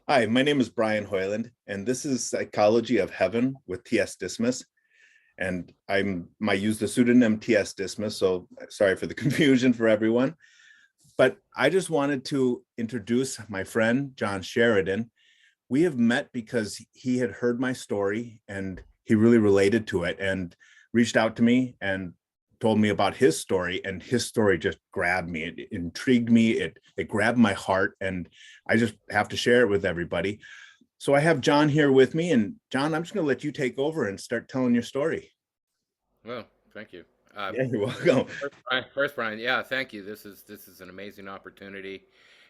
Hi, my name is Brian Hoyland, and this is Psychology of Heaven with T.S. Dismas. And I use the pseudonym T.S. Dismas, so sorry for the confusion for everyone. But I just wanted to introduce my friend, John Sheridan. We have met because he had heard my story and he really related to it and reached out to me and told me about his story, and his story just grabbed me. It intrigued me. It grabbed my heart, and I just have to share it with everybody. So I have John here with me, and John, I'm just going to let you take over and start telling your story. Well, thank you. Uh, Yeah, you're welcome. Brian, yeah, thank you. This is an amazing opportunity.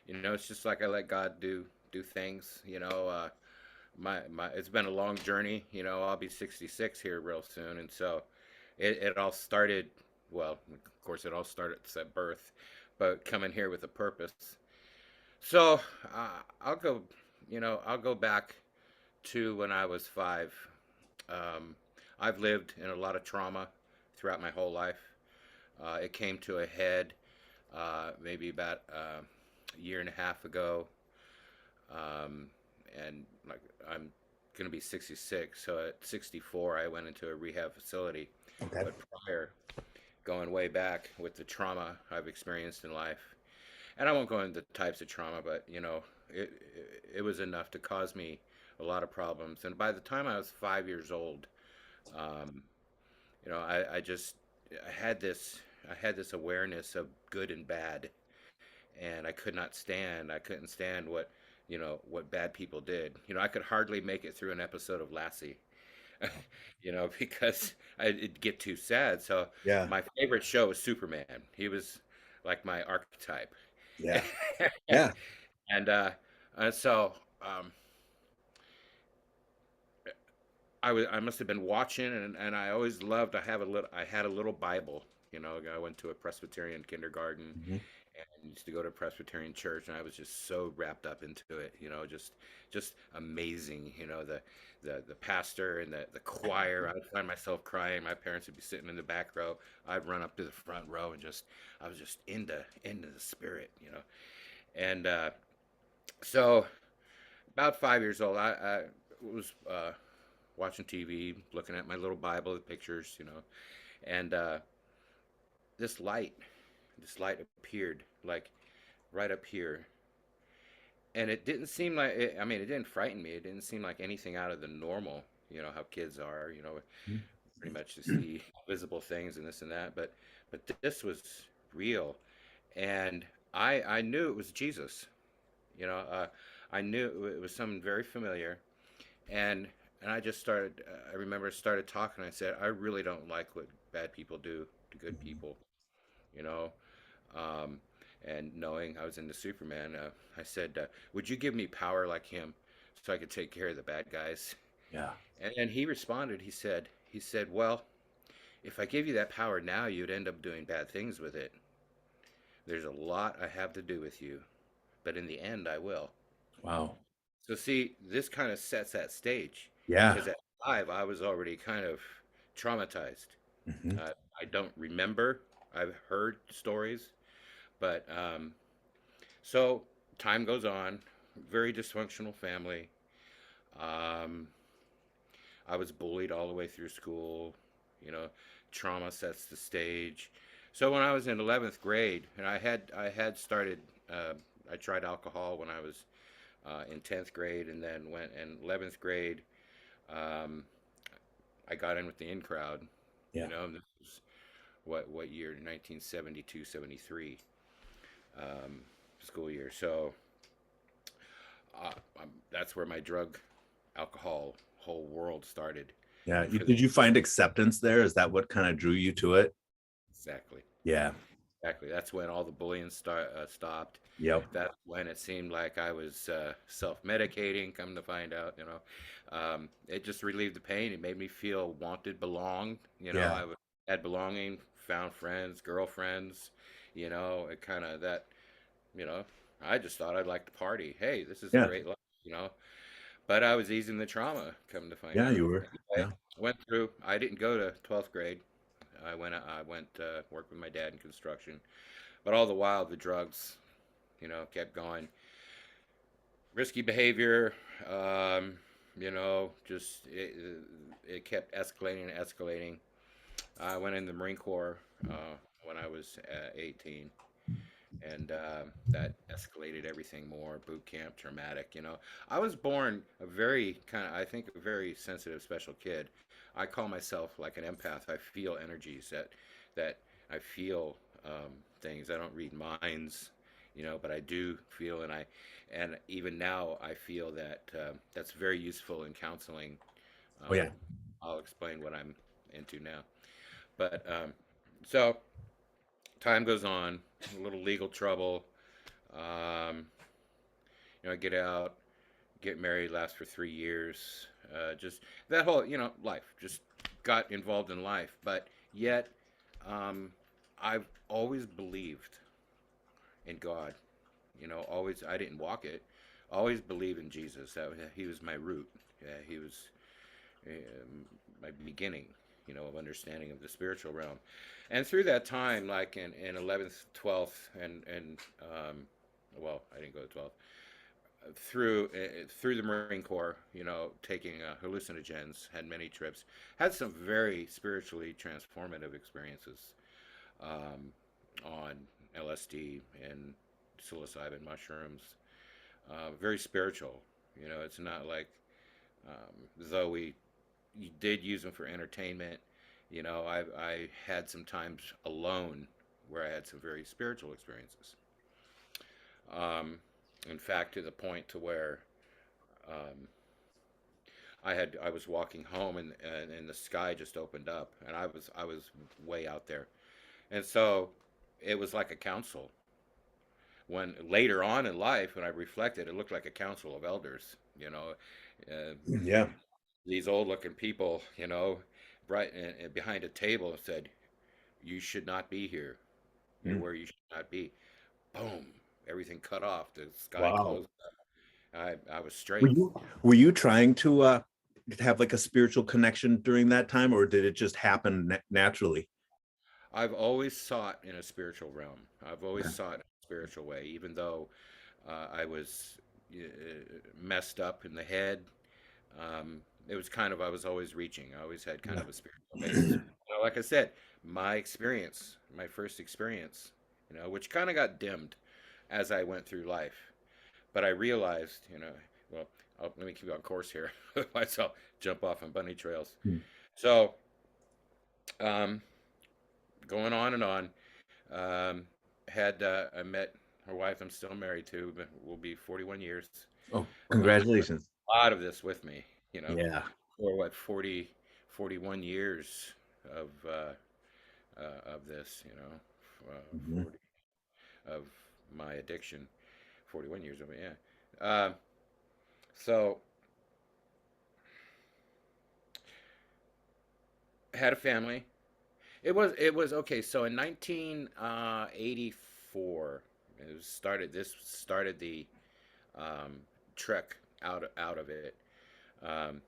It's just like I let God do things. My it's been a long journey. I'll be 66 here real soon, and so it all started. Well, of course, it all started at birth, but coming here with a purpose. So I'll go. I'll go back to when I was 5. Um, I've lived in a lot of trauma throughout my whole life. It came to a head maybe about a year and a half ago, um, and like I'm going to be 66. So at 64, I went into a rehab facility. Okay. But prior, going way back with the trauma I've experienced in life, and I won't go into the types of trauma, but it was enough to cause me a lot of problems. And by the time I was 5 years old, um, I just I had this I had this awareness of good and bad, and I couldn't stand what bad people did. I could hardly make it through an episode of Lassie, because it'd get too sad. So Yeah. my favorite show was Superman. He was like my archetype. Yeah. Yeah. and so I must have been watching, and I always loved. I had a little Bible. I went to a Presbyterian kindergarten Mhm. and used to go to a Presbyterian church, and I was just so wrapped up into it. Just amazing. The pastor and the choir. I would find myself crying. My parents would be sitting in the back row. I'd run up to the front row and I was just into the spirit. And so about 5 years old, I was watching TV, looking at my little Bible, the pictures, and this light, this light appeared like right up here, and it didn't seem like it didn't frighten me. It didn't seem like anything out of the normal. How kids are, pretty much to see visible things and this and that, but this was real, and I knew it was Jesus. You know, uh, I knew it was something very familiar, and I just started. I remember started talking. I said, I really don't like what bad people do to good people. You know, um, and knowing I was into Superman, I said, "Would you give me power like him, so I could take care of the bad guys?" Yeah. And he responded. He said, "Well, if I give you that power now, you'd end up doing bad things with it. There's a lot I have to do with you, but in the end, I will." Wow. So see, this kind of sets that stage, Yeah. because at 5, I was already kind of traumatized. Mhm. I don't remember. I've heard stories, but so time goes on. Very dysfunctional family. Um, I was bullied all the way through school. You know, Trauma sets the stage. So when I was in 11th grade, and I had started, I tried alcohol when I was in 10th grade, and then went in 11th grade. Um, I got in with the in crowd. Yeah. This was what year? 1972, 73 school year. So that's where my drug, alcohol, whole world started. Yeah. And for the Did you find acceptance there? Is that what kind of drew you to it? exactly, Yeah. exactly. That's when all the bullying stopped. Yep. That's when it seemed like I was self-medicating. Come to find out, it just relieved the pain. It made me feel wanted, belonged. Yeah. Had belonging, found friends, girlfriends. It kind of that. You know, I just thought I'd like to party. Hey, this is a Yeah. great life. But I was easing the trauma. Come to find Yeah. out. You were. Anyway, Yeah. went through. I didn't go to 12th grade. I went worked with my dad in construction. But all the while, the drugs, kept going. risky behavior. Um, just it kept escalating and escalating. I went in the Marine Corps when I was 18, and that escalated everything more. Boot camp, traumatic. I was born a very I think, a very sensitive, special kid. I call myself like an empath. I feel energies that I feel things. I don't read minds, but I do feel, and even now I feel that that's very useful in counseling. Oh yeah. Um, I'll explain what I'm into now. But so time goes on, a little legal trouble. Um, I get out, get married, last for 3 years. Just that whole, life. Just got involved in life, but yet um, I've always believed in God. Always. I didn't walk it. Always believe in Jesus. He was my root. Yeah, he was my beginning, of understanding of the spiritual realm. And through that time, like in 11th, 12th, and well, I didn't go to 12th, through the Marine Corps, taking hallucinogens, had many trips, had some very spiritually transformative experiences um, on LSD and psilocybin mushrooms. Very spiritual. It's not like though we you did use them for entertainment. I had some times alone where I had some very spiritual experiences. Um, in fact, to the point to where um, I was walking home, and the sky just opened up, and I was way out there, and so it was like a council. When later on in life, when I reflected, it looked like a council of elders. Uh, Yeah. these old looking people, right and behind a table, and said, "You should not be here. You're Mm. where you should not be." Boom! Everything cut off. The sky Wow. closed. I was Were straight. you were you trying to have like a spiritual connection during that time, or did it just happen naturally? I've always sought in a spiritual realm. I've always Okay. sought in a spiritual way, even though I was messed up in the head. It was kind of, I was always reaching. I always had kind Yeah. of a spiritual basis. Like I said, my experience, my first experience, which kind of got dimmed as I went through life. But I realized, well, let me keep on course here. Otherwise, I'll jump off on bunny trails. Mm. So, um, going on and on. Um, I met her wife. I'm still married to, but we'll be 41 years. Oh, Went congratulations. a lot of this with me, Yeah. for what, 41 years of of this, Mhm. 40 of my addiction, 41 years of it, yeah. So had a family. It was okay. So in 1984, this started the um, trek out of it. Um,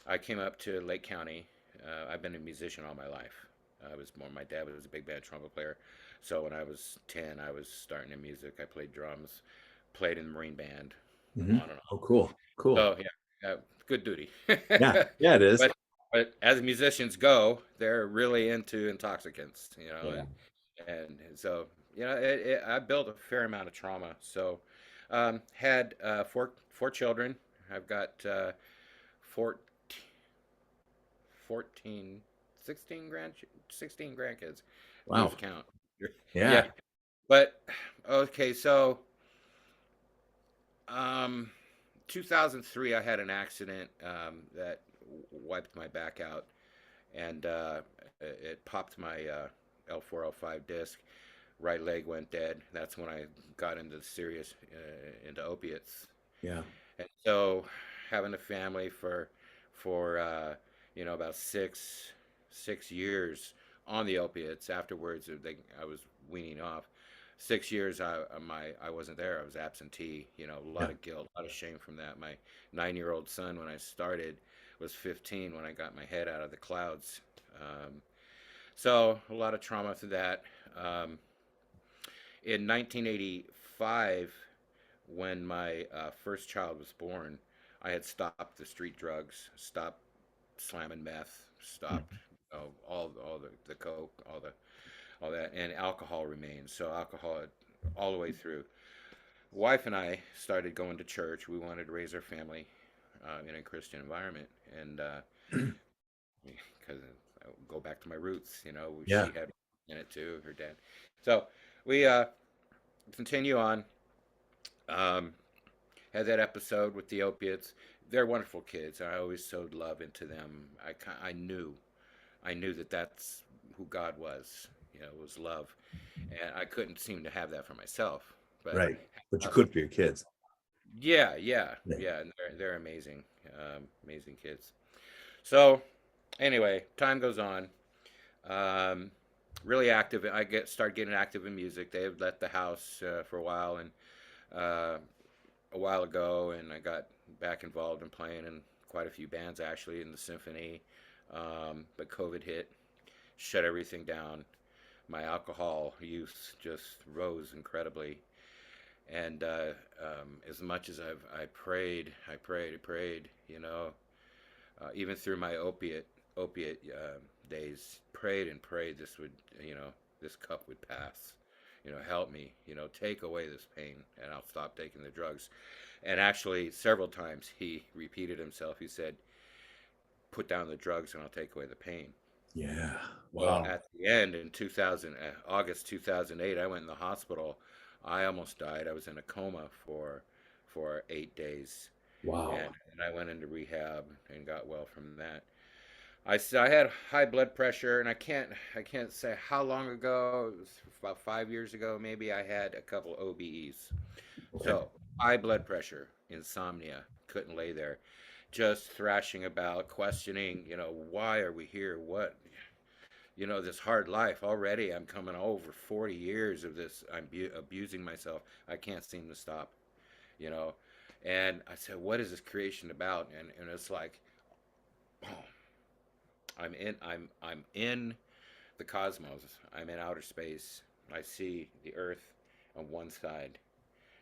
I came up to Lake County. I've been a musician all my life. My dad was a big band trumpet player. So when I was 10, I was starting in music. I played drums, played in the Marine band, Mhm. on and Oh, on. cool. Cool. So yeah, good duty. Yeah. Yeah, it is. but but as musicians go, they're really into intoxicants, Yeah. and so I built a fair amount of trauma. So had four children. I've got 14, 14, 16 grandkids. Lose Wow. count. Yeah. Yeah, but okay. So um, 2003, I had an accident that wiped my back out, and it popped my L4, L5 disc. Right leg went dead. That's when I got into serious into opiates. Yeah. And so having a family for about 6 years on the opiates. Afterwards, I was weaning off. 6 years, I wasn't there. I was absentee. A Yeah. lot of guilt, a lot of shame from that. My 9-year-old son, when I started, was 15 when I got my head out of the clouds. So a lot of trauma through that. In 1985, when my first child was born, I had stopped the street drugs, stopped slamming meth, stopped all the coke, all that, and alcohol remains. So alcohol all the way through. Wife and I started going to church. We wanted to raise our family in a Christian environment, and because I go back to my roots, Yeah. she had in it too, her dad. So we continue on. Um, had that episode with the opiates. They're wonderful kids. I always sowed love into them. I knew that that's who God was. Was love, and I couldn't seem to have that for myself. But Right. But you uh, could for your kids. yeah, yeah, Yeah. yeah, and they're amazing, amazing kids. So anyway, time goes on. Um, really active. I start getting active in music. They had left the house for a while, and uh, a while ago, and I got back involved in playing in quite a few bands actually in the symphony. But COVID hit, shut everything down. My alcohol use just rose incredibly, and as much as I prayed, I prayed, even through my opiate days, prayed and prayed this would, this cup would pass. Help me, take away this pain, and I'll stop taking the drugs. And actually, several times he repeated himself. He said, "Put down the drugs, and I'll take away the pain." Yeah. Well, Wow. at the end in 2000, August 2008, I went in the hospital. I almost died. I was in a coma for 8 days, Wow. and I went into rehab and got well from that. I had high blood pressure, and I can't say how long ago. It was about 5 years ago, maybe. I had a couple OBEs. Okay. So high blood pressure, insomnia, couldn't lay there, just thrashing about, questioning. Why are we here? What? This hard life already. I'm coming over 40 years of this. I'm abusing myself. I can't seem to stop. You know, and I said, what is this creation about? And it's like, boom. I'm in the cosmos. I'm in outer space. I see the Earth on one side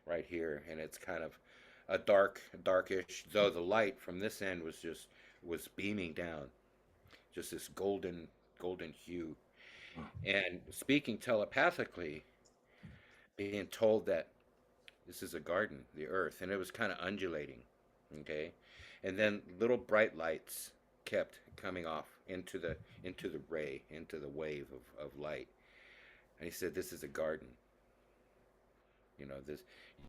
right here, and it's kind of a darkish. Though the light from this end was beaming down, just this golden hue, and speaking telepathically, being told that this is a garden, the Earth, and it was kind of undulating, okay, and then little bright lights kept coming off into the ray, into the wave of light. And he said, "This is a garden. This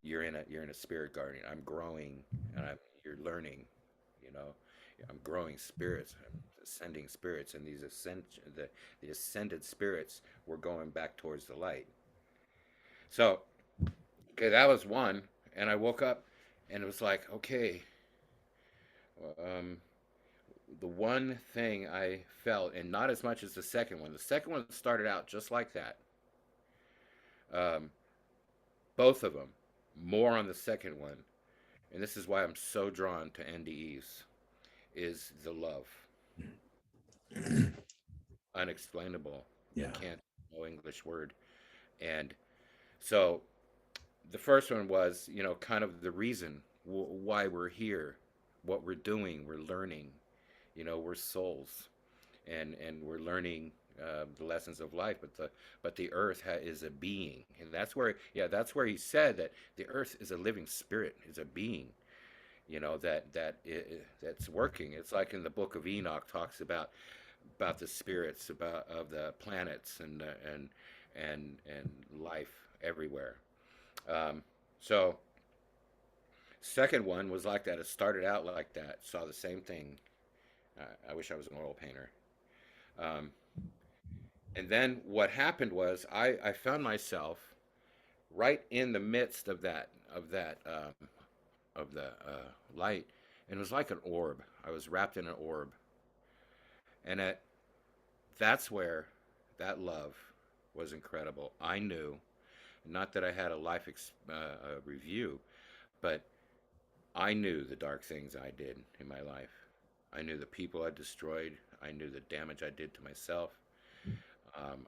you're in a spirit garden. I'm growing, and you're learning. You know, I'm growing spirits. I'm ascending spirits, and the ascended spirits were going back towards the light." So, okay, that was one, and I woke up, and it was like, okay, um, the one thing I felt, and not as much as the second one. The second one started out just like that. Um, both of them, more on the second one, and this is why I'm so drawn to NDEs, is the love, unexplainable. I Yeah. can't, no English word. And so the first one was, kind of the reason why we're here, what we're doing, we're learning. We're souls, and we're learning the lessons of life. But the earth is a being, and that's where he said that the earth is a living spirit, is a being. That's working. It's like in the book of Enoch talks about the spirits of the planets and life everywhere. Um, so second one was like that. It started out like that. Saw the same thing. I wish I was an oil painter. Um, and then what happened was I found myself right in the midst of the light, and it was like an orb. I was wrapped in an orb, and that's where that love was incredible. I knew, not that I had a review, but I knew the dark things I did in my life. I knew the people I destroyed. I knew the damage I did to myself.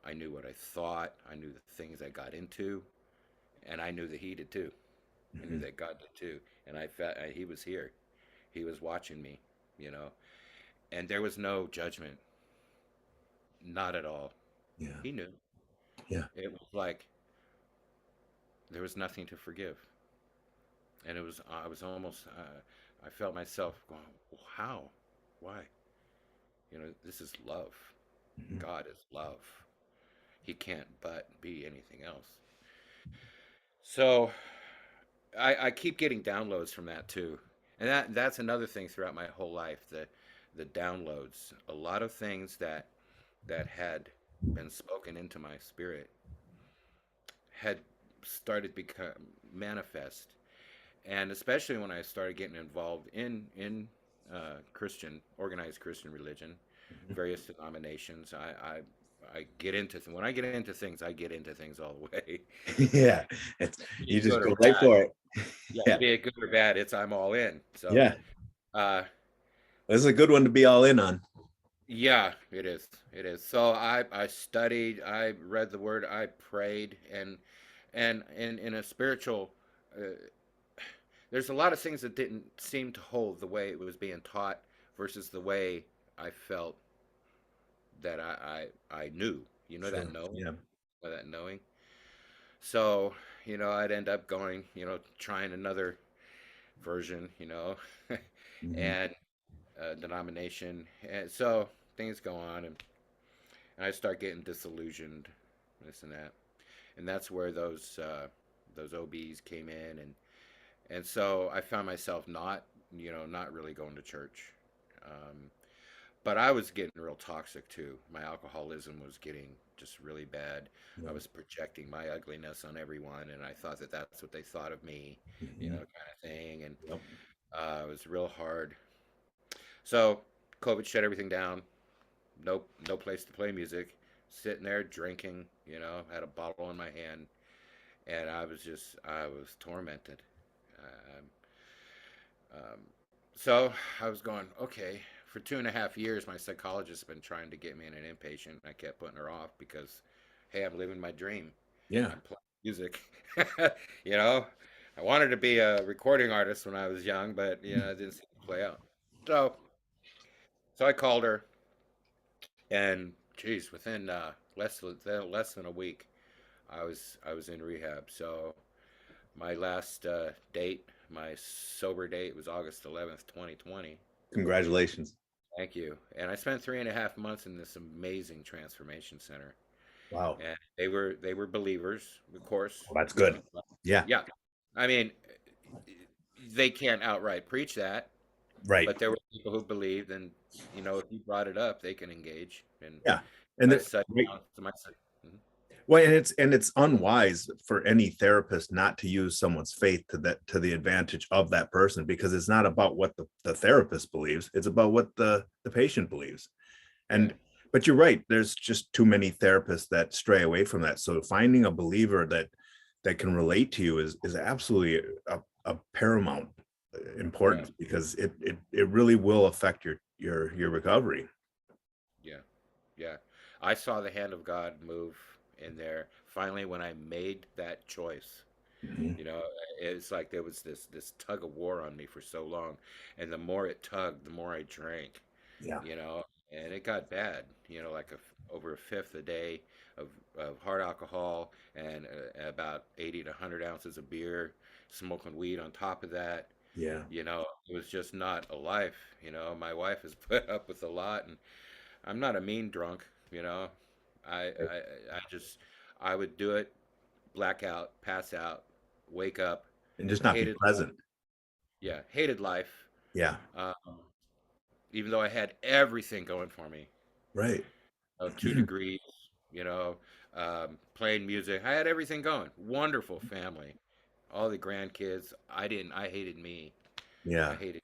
I knew what I thought. I knew the things I got into, and I knew that he did too. I knew Mhm. that God did too, and I felt he was here. He was watching me, you know, and there was no judgment, not at all. Yeah. He knew. Yeah. It was like there was nothing to forgive, and it was I was almost I felt myself going, how, why? This is love. Mhm. God is love. He can't but be anything else. So I keep getting downloads from that too, and that's another thing throughout my whole life. The downloads, a lot of things that had been spoken into my spirit had started become manifest, and especially when I started getting involved in Christian organized Christian religion, Mhm. various denominations. I get into when I get into things, I get into things all the way. Yeah. It's Be you it just good or go right bad. for it. Yeah, Yeah. be it good or bad, I'm all in. So, Yeah. uh, This is a good one to be all in on. yeah, it is. It is. So I studied, I read the word, I prayed, and in a spiritual, uh, there's a lot of things that didn't seem to hold the way it was being taught versus the way I felt that I knew. That Sure. knowing, Yeah. that knowing. So I'd end up going, trying another version, Mhm. and denomination, and so things go on, and I start getting disillusioned, this and that, and that's where those OBs came in, and so I found myself not really going to church, um, but I was getting real toxic too. My alcoholism was getting just really bad. I Yeah. was projecting my ugliness on everyone, and I thought that that's what they thought of me, Mhm. kind of thing, and Yep. it was real hard. So COVID shut everything down. No place to play music. Sitting there drinking, had a bottle in my hand, and I was tormented. Um, um, so I was going, okay. For 2.5 years, my psychologist has been trying to get me in an inpatient. I kept putting her off because, hey, I'm living my dream. Yeah. I'm playing music. you know, I wanted to be a recording artist when I was young, but it didn't seem to play out. So, so I called her, and geez, within less than a week, I was in rehab. So my last date, my sober date, was August 11th, 2020. Congratulations. Thank you. And I spent 3.5 months in this amazing transformation center, Wow. and they were believers, of course. Well, that's good. Yeah. Yeah. I mean, they can't outright preach that, Right. but there were people who believed, and if you brought it up, they can engage. And Yeah. And I the, said, right. to myself, Well, and it's unwise for any therapist not to use someone's faith to the advantage of that person, because it's not about what the therapist believes. It's about what the patient believes. yeah, And but you're right, there's just too many therapists that stray away from that. So finding a believer that can relate to you is absolutely a paramount yeah, importance, because it really will affect your recovery. yeah, yeah. I saw the hand of God move in there. Finally, when I made that choice, Mhm. you know, it's like there was this tug of war on me for so long, and the more it tugged, the more I drank, Yeah. you know, and it got bad, like over a fifth a day of hard alcohol, and about 80 to 100 ounces of beer, smoking weed on top of that. Yeah. It was just not a life. My wife has put up with a lot, and I'm not a mean drunk. You know, I just I would do it, black out, pass out, wake up, And just not be hated life. present. Yeah, hated life. Yeah. Um, even though I had everything going for me, Right. 2 degrees, playing music. I had everything going. Wonderful family, all the grandkids. I didn't. I hated me. I Yeah. hated.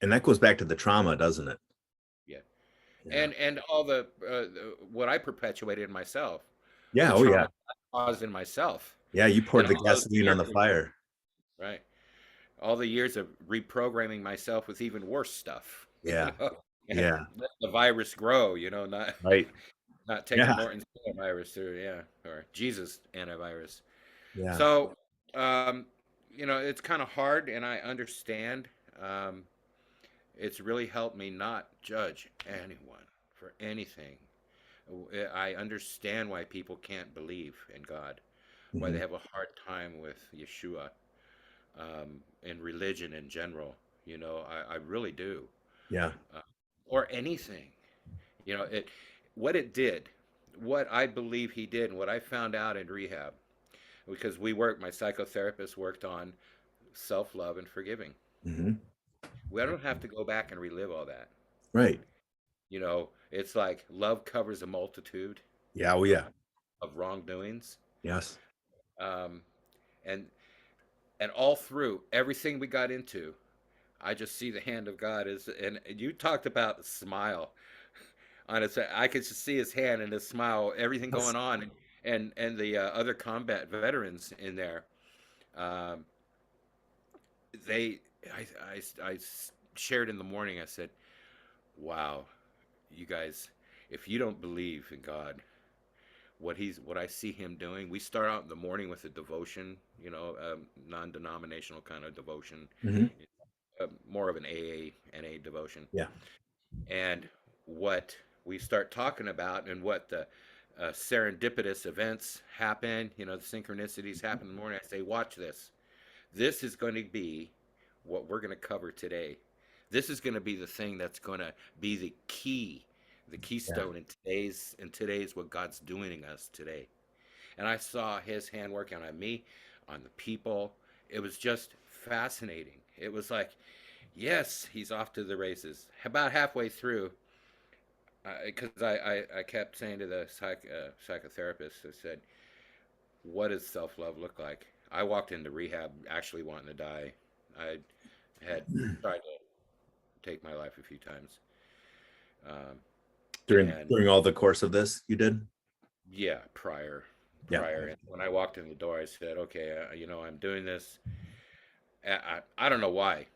And that goes back to the trauma, doesn't it? Yeah, Yeah. and all what I perpetuated in myself, Yeah. the Oh yeah. trauma I caused in myself, Yeah. You and poured the all those gasoline on years the of fire. right, all the years of reprogramming myself with even worse stuff, Yeah. and Yeah. let the virus grow, not Right. not taking Yeah. Norton's antivirus through, yeah, or Jesus antivirus. Yeah. So, um, it's kind of hard, and I understand. Um, it's really helped me not judge anyone for anything. I understand why people can't believe in God, why they Mhm. have a hard time with Yeshua, and religion in general. I really do. Yeah. Uh, or anything. It what it did, what I believe he did, and what I found out in rehab, because my psychotherapist worked on self love and forgiving. Hmm. We don't have to go back and relive all that. Right. It's like love covers a multitude Yeah. Oh, of, yeah. of wrongdoings. Yes. Um, and and all through everything we got into, I just see the hand of God is, and you talked about the smile on his. I could just see his hand and his smile, everything Yes. going on, and the other combat veterans in there. Um, they, I shared in the morning. I said, "Wow, you guys, if you don't believe in God, what I see him doing. We start out in the morning with a devotion, non-denominational kind of devotion, Hmm. more of an AA devotion, Yeah. and what we start talking about and what the serendipitous events happen, the synchronicities happen in the morning. I say, watch this. This is going to be what we're going to cover today. This is going to be the thing that's going to be the Yeah. keystone in today's what God's doing in us today. And I saw his hand working on me, on the people. It was just fascinating. It was like, yes, he's off to the races. About halfway through, because I kept saying to the psychotherapist, I said, what does self love look like? I walked into rehab actually wanting to die. I had tried to take my life a few times. Um, During and during all the course of this, you did? yeah, prior, Yeah. prior. And when I walked in the door, I said, okay, I'm doing this. I don't know why,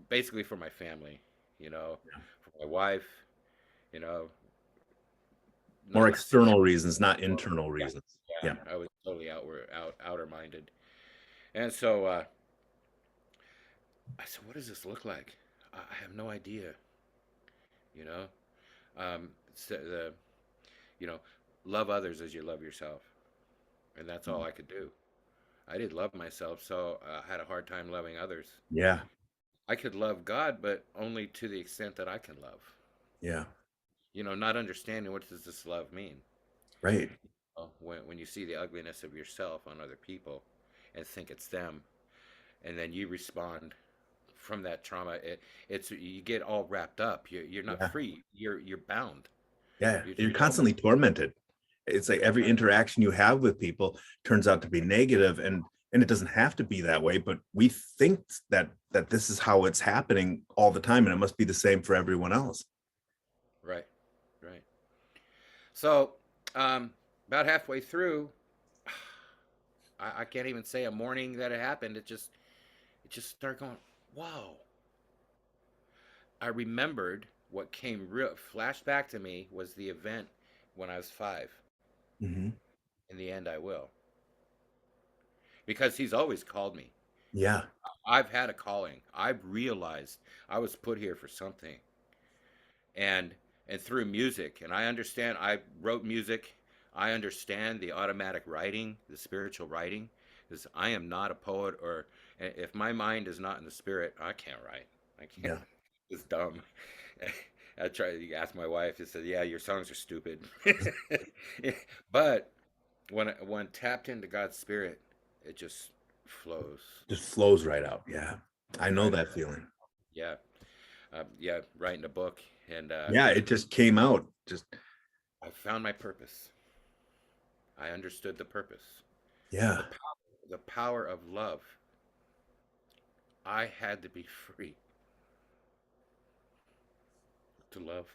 basically for my family, for my wife, you know, More not necessarily. external reasons, not Well, internal yeah, reasons. yeah. Yeah. I was totally outer minded, and so I said, "What does this look like? I have no idea." You know, the you know, love others as you love yourself, and that's all I could do. I didn't love myself, so I had a hard time loving others. Yeah. I could love God, but only to the extent that I can love. Yeah. Not understanding what does this love mean. Right. When you see the ugliness of yourself on other people, and think it's them, and then you respond from that trauma, it's you get all wrapped up. You're not Yeah. free. You're bound. Yeah. You're You're just constantly tormented. It's like every interaction you have with people turns out to be negative, and it doesn't have to be that way, but we think that this is how it's happening all the time, and it must be the same for everyone else. right, right. So um, about halfway through, I can't even say a morning that it happened. It just started going. Wow. I remembered what came real flashback to me was the event when I was 5. Hmm. In the end, I will, because he's always called me. Yeah. I've had a calling. I've realized I was put here for something. And through music, and I wrote music. I understand the automatic writing, the spiritual writing, because I am not a poet, or if my mind is not in the spirit, I can't write. I can't. Yeah. It's dumb. I tried to ask my wife. She said, "Yeah, your songs are stupid." But when tapped into God's spirit, it just flows Just flows right out. Yeah. I know right that out. feeling. Yeah, yeah. Writing a book, and Yeah, it just came out. Just I found my purpose. I understood the purpose, yeah. the power of love. I had to be free to love.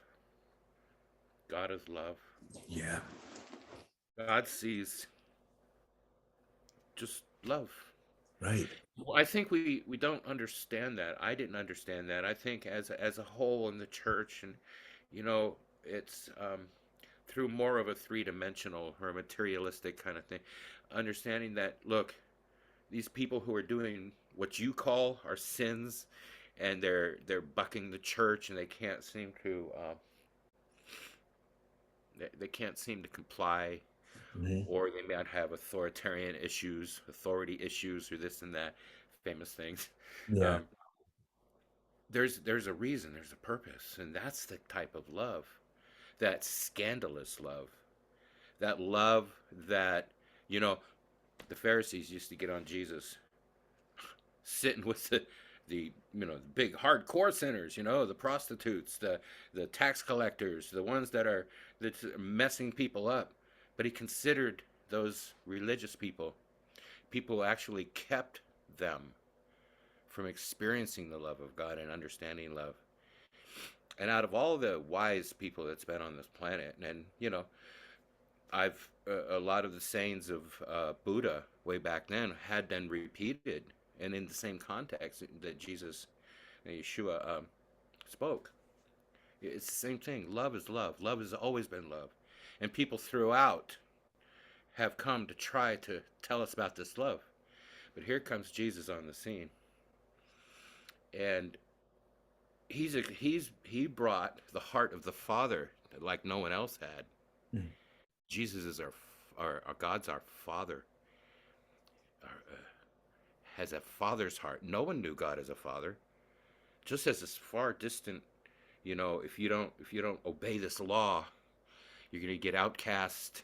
God is love. Yeah. God sees just love. Right. Well, I think we don't understand that. I didn't understand that. I think as a whole in the church, and it's through more of a three-dimensional or a materialistic kind of thing, understanding that, look, these people who are doing what you call are sins, and they're bucking the church, and they can't seem to comply, Mhm. or they might have authoritarian issues, authority issues, or this and that, famous things. Yeah. Um, there's a reason, there's a purpose, and that's the type of love, that scandalous love, that love that, you know, the Pharisees used to get on Jesus, sitting with the big hardcore sinners, the prostitutes, the tax collectors, the ones that's messing people up. But he considered those religious people who actually kept them from experiencing the love of God and understanding love. And out of all the wise people that's been on this planet, and I've a lot of the sayings of Buddha way back then had been repeated, and in the same context that Jesus and Yeshua spoke. It's the same thing. Love is love. Love has always been love, and people throughout have come to try to tell us about this love. But here comes Jesus on the scene, and he brought the heart of the Father like no one else had. Mhm. Jesus is our God's our Father, our, has a father's heart. No one knew God as a father. Just as this far distant, if you don't obey this law, you're gonna get outcast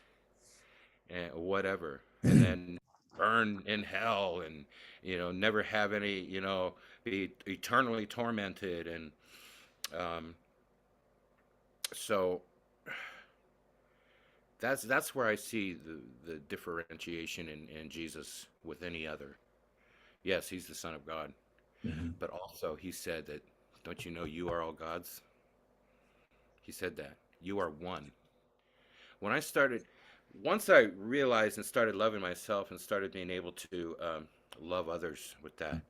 and whatever, and then burn in hell, and never have any, be eternally tormented, and um, so that's where I see the differentiation in Jesus with any other. Yes, he's the Son of God, Mhm. but also he said that, don't you know you are all God's? He said that you are one. When I started, once I realized and started loving myself and started being able to love others with that,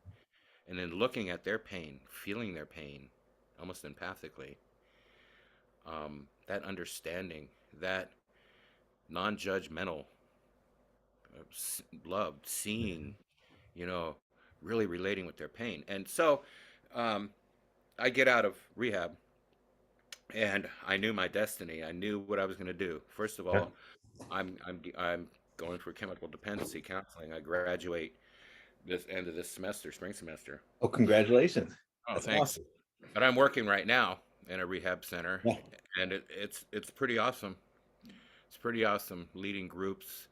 and then looking at their pain, feeling their pain, almost empathically, that understanding, that non-judgmental love, seeing, you know, really relating with their pain. And so um, I get out of rehab, and I knew my destiny. I knew what I was going to do. First of Yeah. all, I'm going for chemical dependency counseling. I graduate this end of this semester, spring semester. Oh, congratulations. Oh, That's thanks. awesome. But I'm working right now in a rehab center, Yeah. and it's pretty awesome. It's pretty awesome leading groups,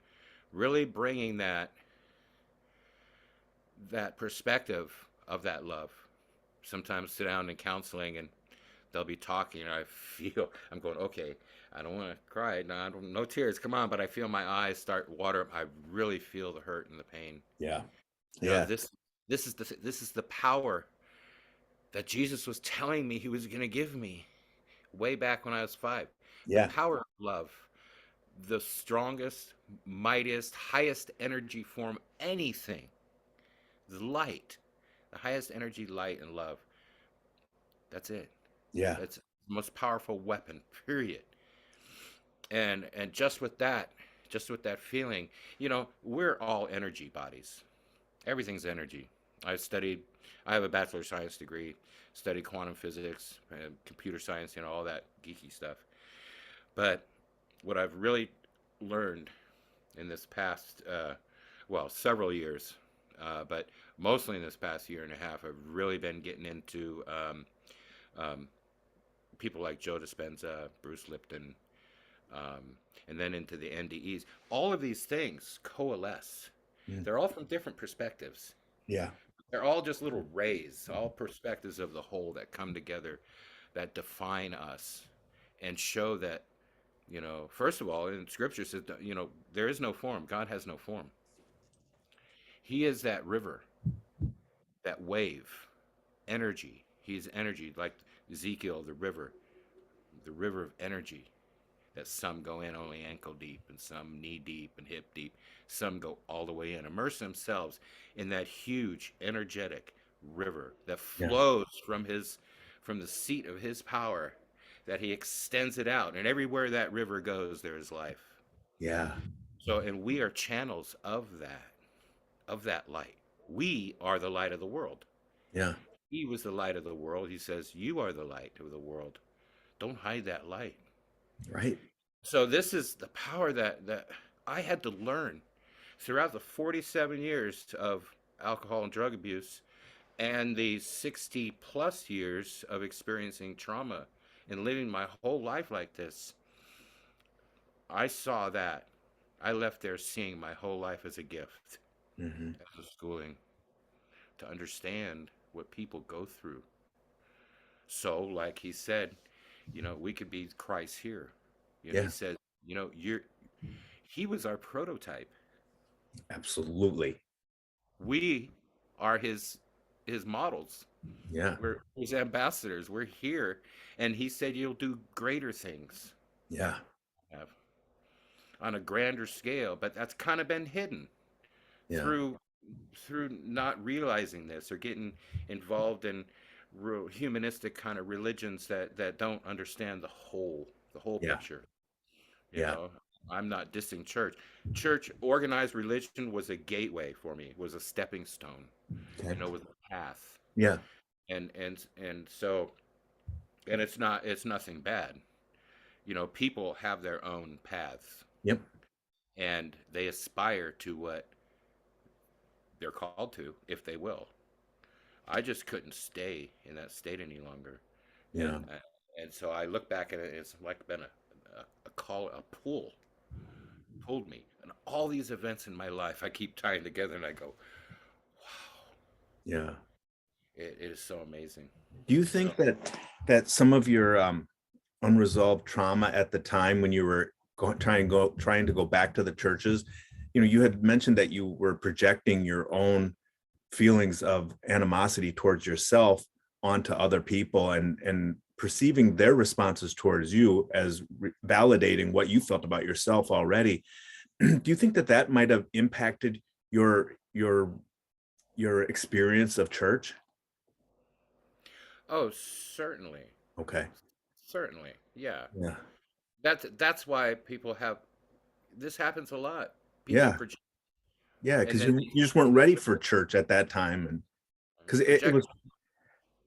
really bringing that perspective of that love. Sometimes sit down in counseling, and they'll be talking, and I feel I'm going, okay, I don't want to cry. No, no tears. Come on, but I feel my eyes start water. I really feel the hurt and the pain. Yeah. You know, Yeah. this is the power that Jesus was telling me he was going to give me way back when I was 5. The Yeah. power of love, the strongest, mightiest, highest energy form, anything, the light, the highest energy, light, and love. That's it. Yeah. That's the most powerful weapon, period. And just with that feeling, we're all energy bodies. Everything's energy. I have a bachelor of science degree, studied quantum physics, computer science, all that geeky stuff. But what I've really learned in this past, well, several years, but mostly in this past year and a half, I've really been getting into um, people like Joe Dispenza, Bruce Lipton, um, and then into the NDEs. All of these things coalesce. Mm. They're all from different perspectives. Yeah. They're all just little rays, all perspectives of the whole that come together, that define us and show that, first of all, in scripture says, there is no form. God has no form. He is that river, that wave, energy. He's energy, like Ezekiel, the river of energy, that some go in only ankle deep, and some knee deep and hip deep. Some go all the way in, immerse themselves in that huge energetic river that Yeah. flows from the seat of his power, that he extends it out, and everywhere that river goes there is life. Yeah. So, and we are channels of that. of that light. We are the light of the world. Yeah. He was the light of the world. He says, "You are the light of the world. Don't hide that light." Right. So this is the power that I had to learn throughout the 47 years of alcohol and drug abuse and the 60 plus years of experiencing trauma and living my whole life like this. I saw that. I left there seeing my whole life as a gift, Hmm. as a schooling, to understand what people go through. So, like he said, we could be Christ here. He Yeah. said, he was our prototype. Absolutely. We are his models. Yeah. We're his ambassadors. We're here, and he said you'll do greater things, Yeah. uh, on a grander scale. But that's kind of been hidden Yeah. through not realizing this or getting involved in real humanistic kind of religions that don't understand the whole Yeah. picture. You Yeah. know, I'm not dissing church. Church organized religion was a gateway for me. Was a stepping stone. Okay. Was a path. Yeah. And so, and it's nothing bad. People have their own paths Yep. and they aspire to what they're called to if they will. I just couldn't stay in that state any longer, Yeah. and so I look back at it. It's like been a call, a pull, pulled me, and all these events in my life I keep tying together, and I go, wow, Yeah. it is so amazing. Do you So think that some of your unresolved trauma at the time when you were trying to go back to the churches, you had mentioned that you were projecting your own feelings of animosity towards yourself onto other people and perceiving their responses towards you as validating what you felt about yourself already. Do you think that might have impacted your experience of church? oh, certainly, Okay. certainly, yeah. Yeah. That's why people have this happens a lot. People Yeah. project, Yeah. and Because then you just weren't ready for church at that time. And because it project. was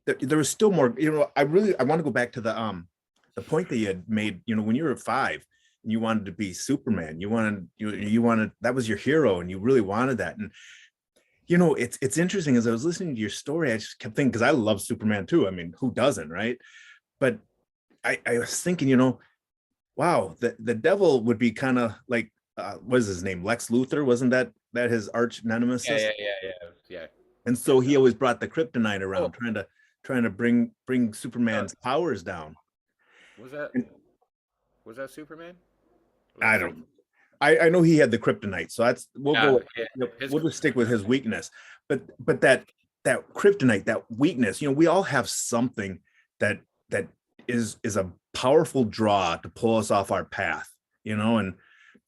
there was still more, I want to go back to the point that you had made, when you were 5 and you wanted to be Superman. You wanted that was your hero and you really wanted that. And it's interesting, as I was listening to your story, I just kept thinking, because I love Superman too. I mean, who doesn't, right? But I was thinking, wow, the devil would be kind of like, what is his name? Lex Luthor, wasn't that his arch Yeah, nemesis? yeah, yeah, yeah, yeah. And Yeah. so he always brought the kryptonite Oh, around, trying to bring uh, Superman's powers down. was that And was that Superman? I Lex Luthor? don't, I know he had the kryptonite, so we'll Yeah, go, yeah. His we'll just stick with his weakness. But that kryptonite, that weakness, we all have something that is a powerful draw to pull us off our path, and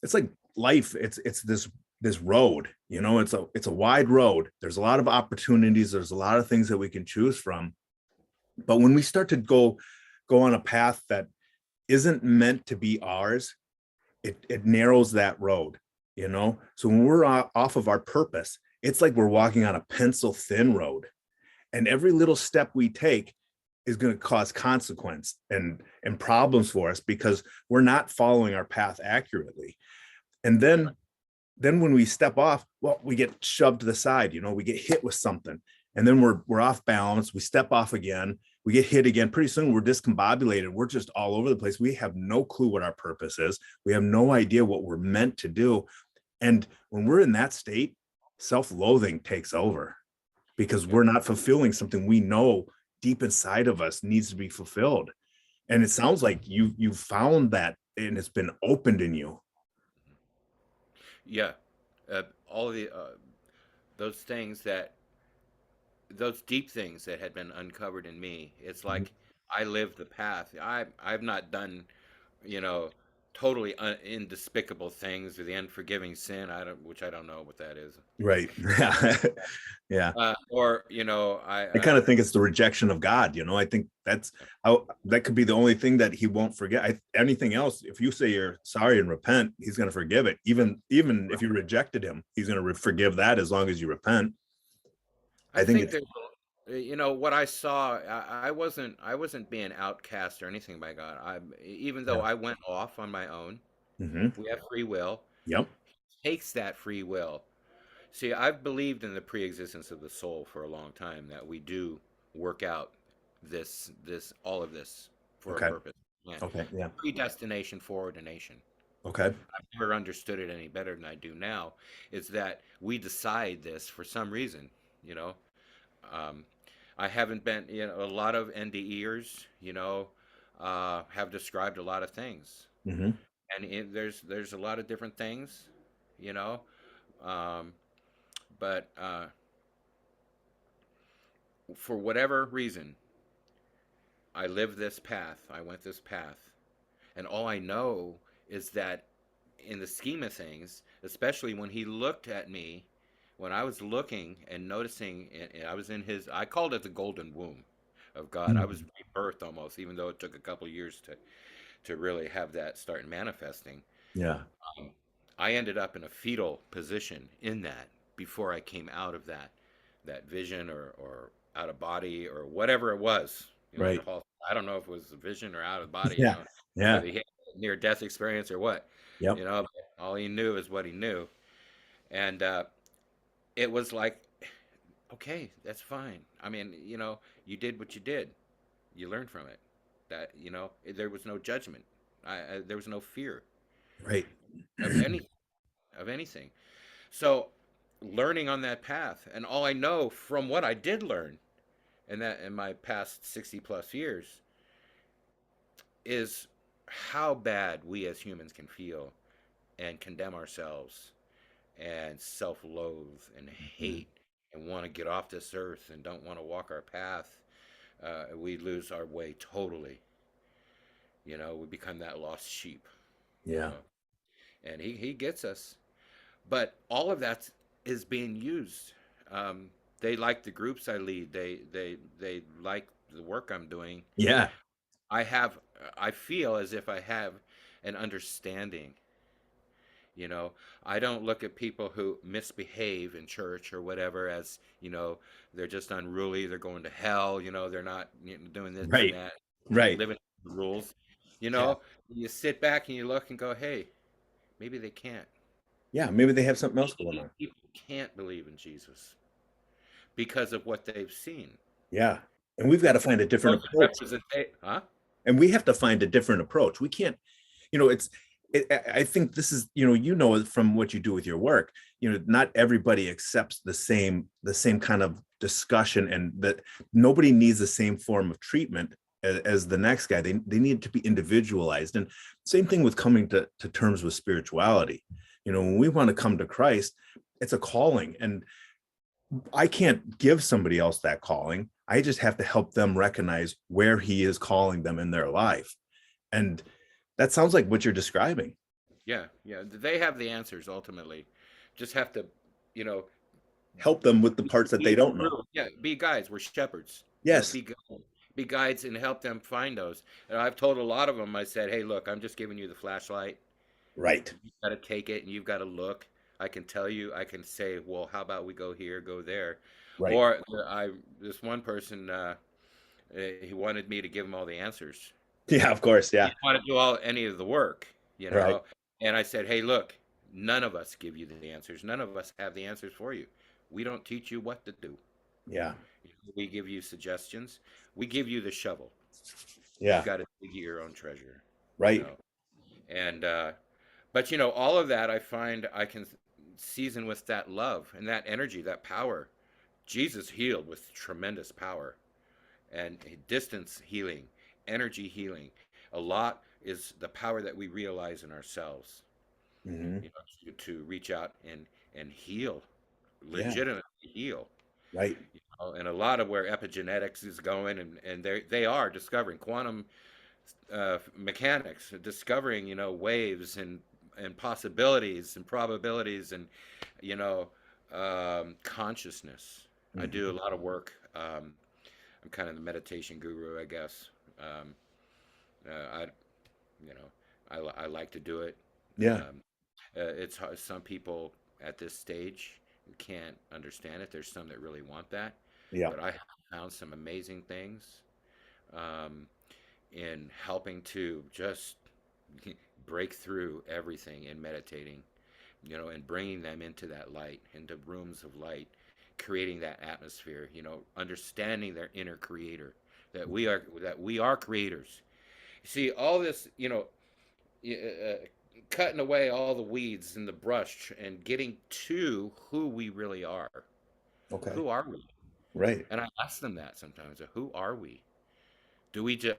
it's like life. It's this road, it's a wide road. There's a lot of opportunities. There's a lot of things that we can choose from. But when we start to go on a path that isn't meant to be ours, it narrows that road, so when we're off of our purpose, it's like we're walking on a pencil thin road, and every little step we take is going to cause consequence and problems for us because we're not following our path accurately. And then when we step off, well, we get shoved to the side, we get hit with something, and then we're off balance. We step off again, we get hit again. Pretty soon we're discombobulated. We're just all over the place. We have no clue what our purpose is. We have no idea what we're meant to do. And when we're in that state, self-loathing takes over because Yeah, we're not fulfilling something we know deep inside of us needs to be fulfilled. And it sounds like you found that and it's been opened in you. yeah. All of the those things that those deep things that had been uncovered in me. It's Mhm. like I lived the path. I've not done, you know, totally indespicable things, or the unforgiving sin. Which I don't know what that is. Right. Yeah. Yeah. Or I kind of think it's the rejection of God. I think that's how that could be the only thing that he won't forget. Anything else, if you say you're sorry and repent, he's going to forgive it. Even if you rejected him, he's going to forgive that as long as you repent. I I think think it's that what I saw. I wasn't being outcast or anything by God. Even though yeah. I went off on my own. Hmm. We have free will. Yep. Takes that free will. See, I've believed in the pre-existence of the soul for a long time, that we do work out all of this for a Okay. purpose. Yeah. Okay. Yeah. Predestination, foreordination. Okay. I've never understood it any better than I do now. Is that we decide this for some reason, you know. Um, I haven't been, a lot of NDEers, have described a lot of things, Hmm. and there's a lot of different things, you know. Um, but for whatever reason, I lived this path. I went this path, and all I know is that, in the scheme of things, especially when he looked at me, when I was looking and noticing, and I was in his, I called it the golden womb of God. I was rebirthed almost, even though it took a couple of years to really have that start manifesting. Yeah. Um, I ended up in a fetal position in that before I came out of that vision, or out of body, or whatever it was. Right. Paul, I don't know if it was a vision or out of body. Yeah. Yeah. Whether he had a near death experience or what. Yep. All he knew is what he knew, and it was like, okay, that's fine. I mean, you did what you did. You learned from it. That there was no judgment. There was no fear Right. of anything. So, learning on that path, and all I know from what I did learn in my past 60 plus years, is how bad we as humans can feel and condemn ourselves and self-loathe and Mhm. hate and want to get off this earth and don't want to walk our path. We lose our way totally. We become that lost sheep. You Yeah. know, and he gets us. But all of that is being used. Um, they like the groups I lead. They like the work I'm doing. Yeah. I have. I feel as if I have an understanding. You know, I don't look at people who misbehave in church or whatever as, they're just unruly, they're going to hell, they're not, doing this and Right. that, Right. living the rules. You Yeah. know, you sit back and you look and go, hey, maybe they can't. Yeah. Maybe they have something else going on. People can't believe in Jesus because of what they've seen. Yeah. And we've got to find a different approach. Huh? And we have to find a different approach. We can't, it's, I think this is, it from what you do with your work, not everybody accepts the same kind of discussion, and that nobody needs the same form of treatment as the next guy. They need to be individualized. And same thing with coming to terms with spirituality. When we want to come to Christ, it's a calling, and I can't give somebody else that calling. I just have to help them recognize where he is calling them in their life. And that sounds like what you're describing. Yeah, yeah. They have the answers ultimately. Just have to, you know, Help them with the parts that they don't know. Yeah, be guides. We're shepherds. Yes. Be guides and help them find those. And I've told a lot of them. I said, hey, look, I'm just giving you the flashlight. Right. You've got to take it and you've got to look. I can tell you. I can say, well, how about we go here, go there, Right. or this one person, he wanted me to give him all the answers. Yeah, of course. He Yeah. didn't want to do any of the work, you Right. know. And I said, hey, look, none of us give you the answers. None of us have the answers for you. We don't teach you what to do. Yeah. We give you suggestions. We give you the shovel. Yeah. You've got to dig your own treasure, you Right. know. And but all of that I find I can season with that love and that energy, that power. Jesus healed with tremendous power and distance healing, energy healing. A lot is the power that we realize in ourselves, Hmm. to reach out and heal, Yeah. legitimately heal. Right. And a lot of where epigenetics is going, and they are discovering quantum mechanics, discovering, waves and possibilities and probabilities and, you know, consciousness. I do a Mhm. lot of work. I'm kind of the meditation guru, I guess. Um, I, you know, I like to do it. Yeah. Um, it's hard. Some people at this stage can't understand it. There's some that really want that, Yeah. but I have found some amazing things um, in helping to just break through everything in meditating, and bringing them into that light, into rooms of light, creating that atmosphere, understanding their inner creator, that we are creators. See all this, cutting away all the weeds and the brush and getting to who we really are. Okay. Who are we? Right. And I ask them that sometimes. Who are we?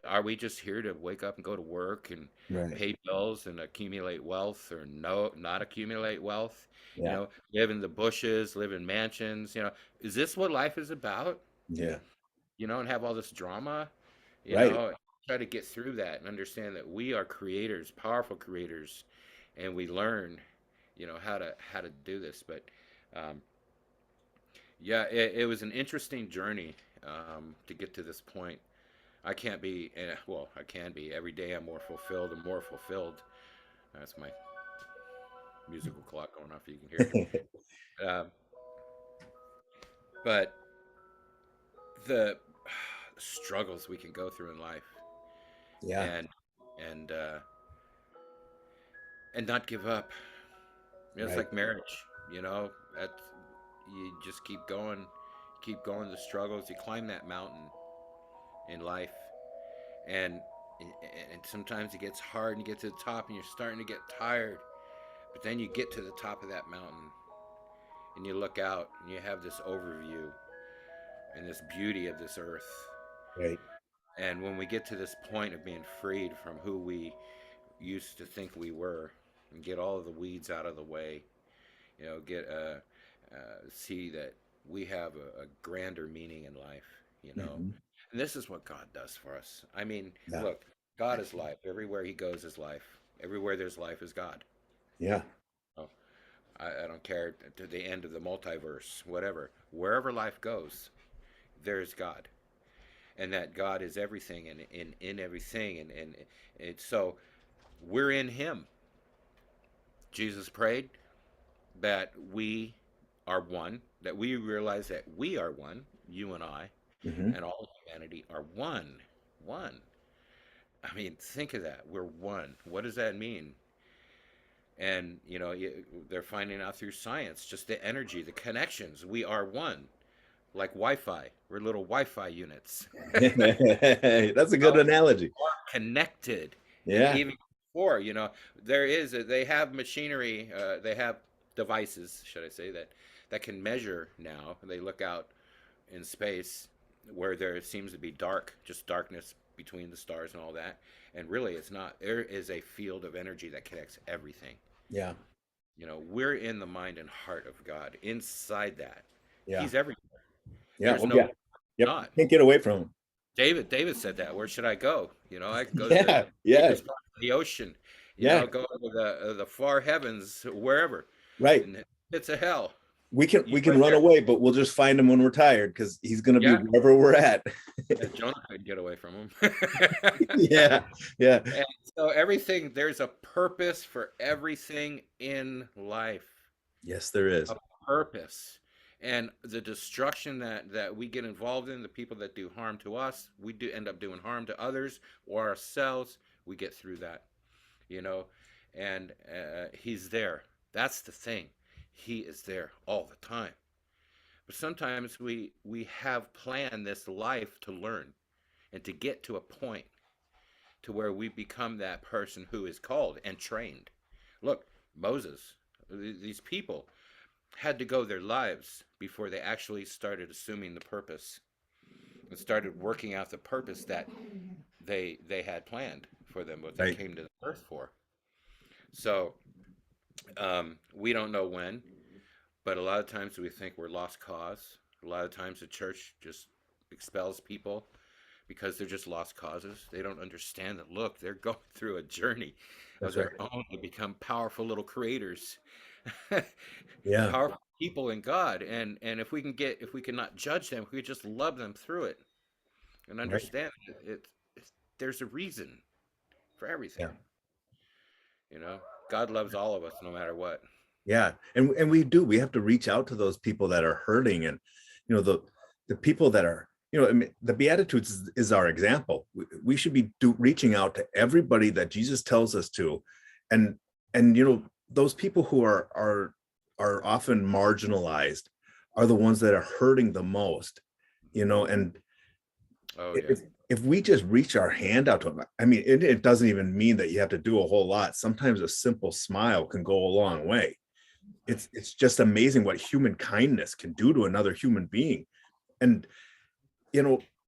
Are we just here to wake up and go to work and Right. pay bills and accumulate wealth, or no, not accumulate wealth? Yeah. Live in the bushes, live in mansions. Is this what life is about? Yeah. And have all this drama. Right. Try to get through that and understand that we are creators, powerful creators, and we learn, how to do this. But um, yeah, it was an interesting journey to get to this point. I can't be, well, I can be. Every day I'm more fulfilled and more fulfilled. That's my musical clock going off, you can hear it. But the struggles we can go through in life, Yeah. and and uh, and not give up. It's Right. like marriage, that you just keep going. The struggles, you climb that mountain in life, and and sometimes it gets hard, and you get to the top, and you're starting to get tired. But then you get to the top of that mountain, and you look out, and you have this overview and this beauty of this earth. Right. And when we get to this point of being freed from who we used to think we were, and get all of the weeds out of the way, get see that we have a grander meaning in life, Hmm. and this is what God does for us. I mean, Yeah. look, God is life. Everywhere He goes is life. Everywhere there's life is God. Yeah. Oh, I don't care to the end of the multiverse, whatever. Wherever life goes, there's God, and that God is everything and in everything, and so we're in Him. Jesus prayed that we are one, that we realize that we are one, you and I, Hmm. and all of humanity are one. One. I mean, think of that. We're one. What does that mean? And, they're finding out through science just the energy, the connections. We are one. Like Wi Fi. We're little Wi Fi units. That's a good analogy. Connected. And Yeah. even before, they have machinery, they have devices, should I say, that can measure now. They look out in space where there seems to be just darkness between the stars and all that. And really, it's not. There is a field of energy that connects everything. Yeah. We're in the mind and heart of God. Inside that, Yeah. He's everywhere. Yeah. There's Oh, no yeah. Yep. not. Can't get away from him. David said that. Where should I go? I can go to the Yeah. Yeah. deepest part of the ocean. Yeah. Go to the far heavens, wherever, Right. and it's a hell. We You can went run there. away, but we'll just find him when we're tired because he's gonna be Yeah, wherever we're at. Jonah couldn't get away from him. Yeah. Yeah. And so there's a purpose for everything in life. Yes, there is. A purpose. And the destruction that we get involved in, the people that do harm to us, we do end up doing harm to others or ourselves. We get through that, you know, and He's there. That's the thing. He is there all the time. But sometimes we have planned this life to learn and to get to a point to where we become that person who is called and trained. Look, Moses, these people had to go their lives before they actually started assuming the purpose and started working out the purpose that they had planned for them, what they Right. came to the earth for. So we don't know when, but a lot of times we think we're lost cause. A lot of times the church just expels people because they're just lost causes. They don't understand that, look, they're going through a journey of That's right. their own to become powerful little creators, Yeah. powerful people in God. And if we cannot judge them, if we just love them through it and Right. understand there's a reason for everything. Yeah. You know, God loves all of us no matter what. Yeah. And we have to reach out to those people that are hurting, and the people that are, I mean, the Beatitudes is our example. We should be reaching out to everybody that Jesus tells us to. And those people who are often marginalized are the ones that are hurting the most, and Oh yeah. if we just reach our hand out to them, I mean, it doesn't even mean that you have to do a whole lot. Sometimes a simple smile can go a long way. It's just amazing what human kindness can do to another human being. And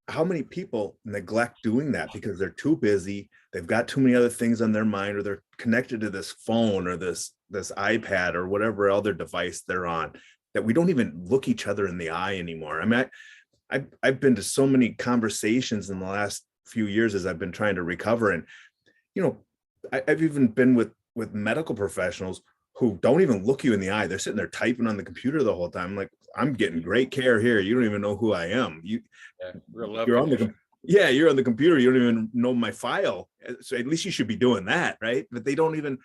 how many people neglect doing that because they're too busy, they've got too many other things on their mind, or they're connected to this phone or this iPad or whatever other device they're on, that we don't even look each other in the eye anymore. I mean, I've been to so many conversations in the last few years as I've been trying to recover, and I've even been with medical professionals who don't even look you in the eye. They're sitting there typing on the computer the whole time. I'm like, I'm getting great care here. You don't even know who I am. Yeah, real love You're on connection. you're on the computer. You don't even know my file. So at least you should be doing that, right? But they don't even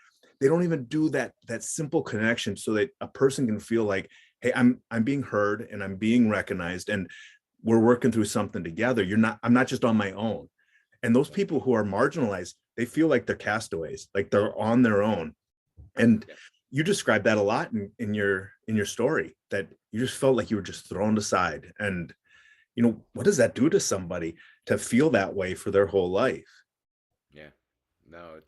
do that simple connection so that a person can feel like, hey, I'm being heard and I'm being recognized, and we're working through something together. I'm not just on my own. And those people who are marginalized, they feel like they're castaways, like they're on their own. And Yeah. you described that a lot in your story, that you just felt like you were just thrown aside. And what does that do to somebody to feel that way for their whole life? Yeah. No,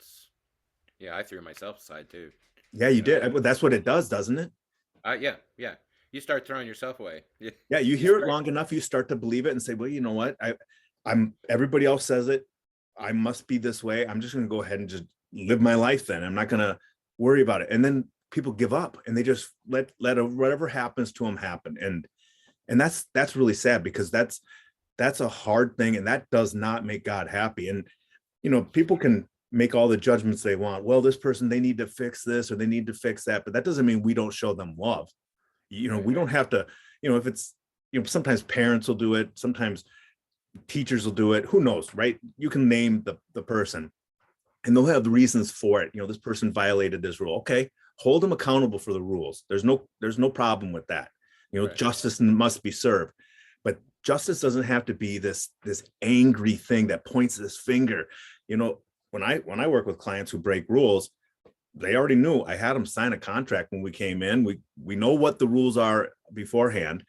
yeah, I threw myself aside too. Yeah, you You know, did. That's what it does, doesn't it? yeah, yeah. You start throwing yourself away. Yeah. Yeah, you You hear it start, long enough, you start to believe it and say, well, you know what? I'm everybody else says it. I must be this way. I'm just going to go ahead and just live my life then. I'm not going to worry about it. And then people give up and they just let whatever happens to them happen. And that's really sad, because that's a hard thing, and that does not make God happy. And people can make all the judgments they want. Well, this person, they need to fix this or they need to fix that, but that doesn't mean we don't show them love. right. We don't have to, if it's, sometimes parents will do it, sometimes teachers will do it, who knows, right? You can name the person and they'll have the reasons for it. This person violated this rule. Okay, hold them accountable for the rules. There's no problem with that. Right. Justice must be served, but justice doesn't have to be this angry thing that points this finger. When I work with clients who break rules, they already knew. I had them sign a contract when we came in. We know what the rules are beforehand.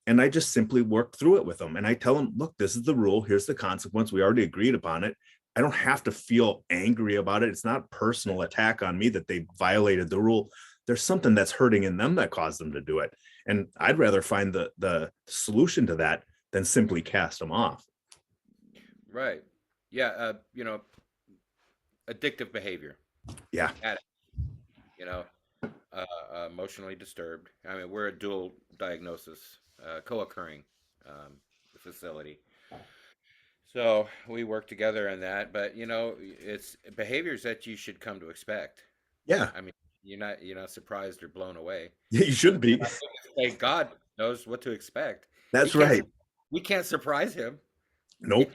And I just simply work through it with them. And I tell them, look, this is the rule. Here's the consequence. We already agreed upon it. I don't have to feel angry about it. It's not a personal attack on me that they violated the rule. There's something that's hurting in them that caused them to do it. And I'd rather find the solution to that than simply cast them off. Right. Yeah. Addictive behavior. Yeah. Addict, you know, emotionally disturbed. I mean, we're a dual diagnosis, co-occurring facility. So we work together on that, but it's behaviors that you should come to expect. Yeah. I mean, you're not surprised or blown away. You should be. Hey, God knows what to expect. He That's can't. right. We can't surprise him. Nope.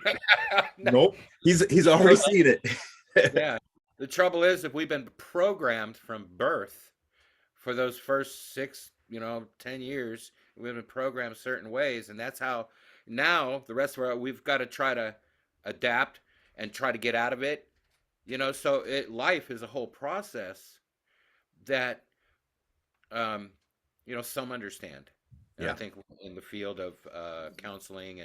No. Nope. He's The already trouble, seen it. yeah. The trouble is, if we've been programmed from birth for those first 6, 10 years, we've been programmed certain ways, and that's how now the rest of we've got to try to adapt and try to get out of it. So life is a whole process that um, some understand, and I Yeah. think in the field of counseling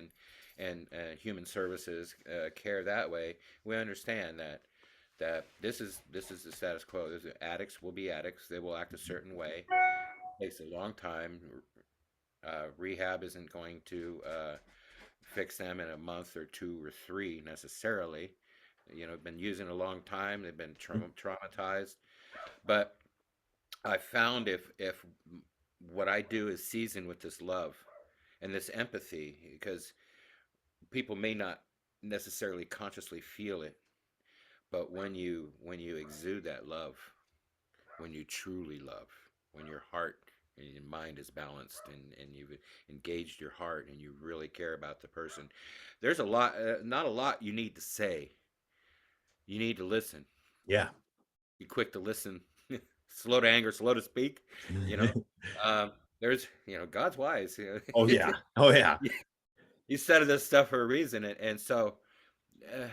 and human services care that way, we understand that this is the status quo. Addicts will be addicts. They will act a certain way. It takes a long time. Rehab isn't going to fix them in a month or 2 or 3 necessarily. Been using a long time. They've been traumatized. But I found if what I do is seasoned with this love and this empathy, because people may not necessarily consciously feel it, but when you exude that love, when you truly love, when your heart and your mind is balanced, and you've engaged your heart and you really care about the person, there's a lot, not a lot you need to say. You need to listen. Yeah. Be quick to listen, slow to anger, slow to speak. You know, there's, God's wise. Oh yeah. Oh yeah. He said this stuff for a reason, and so uh,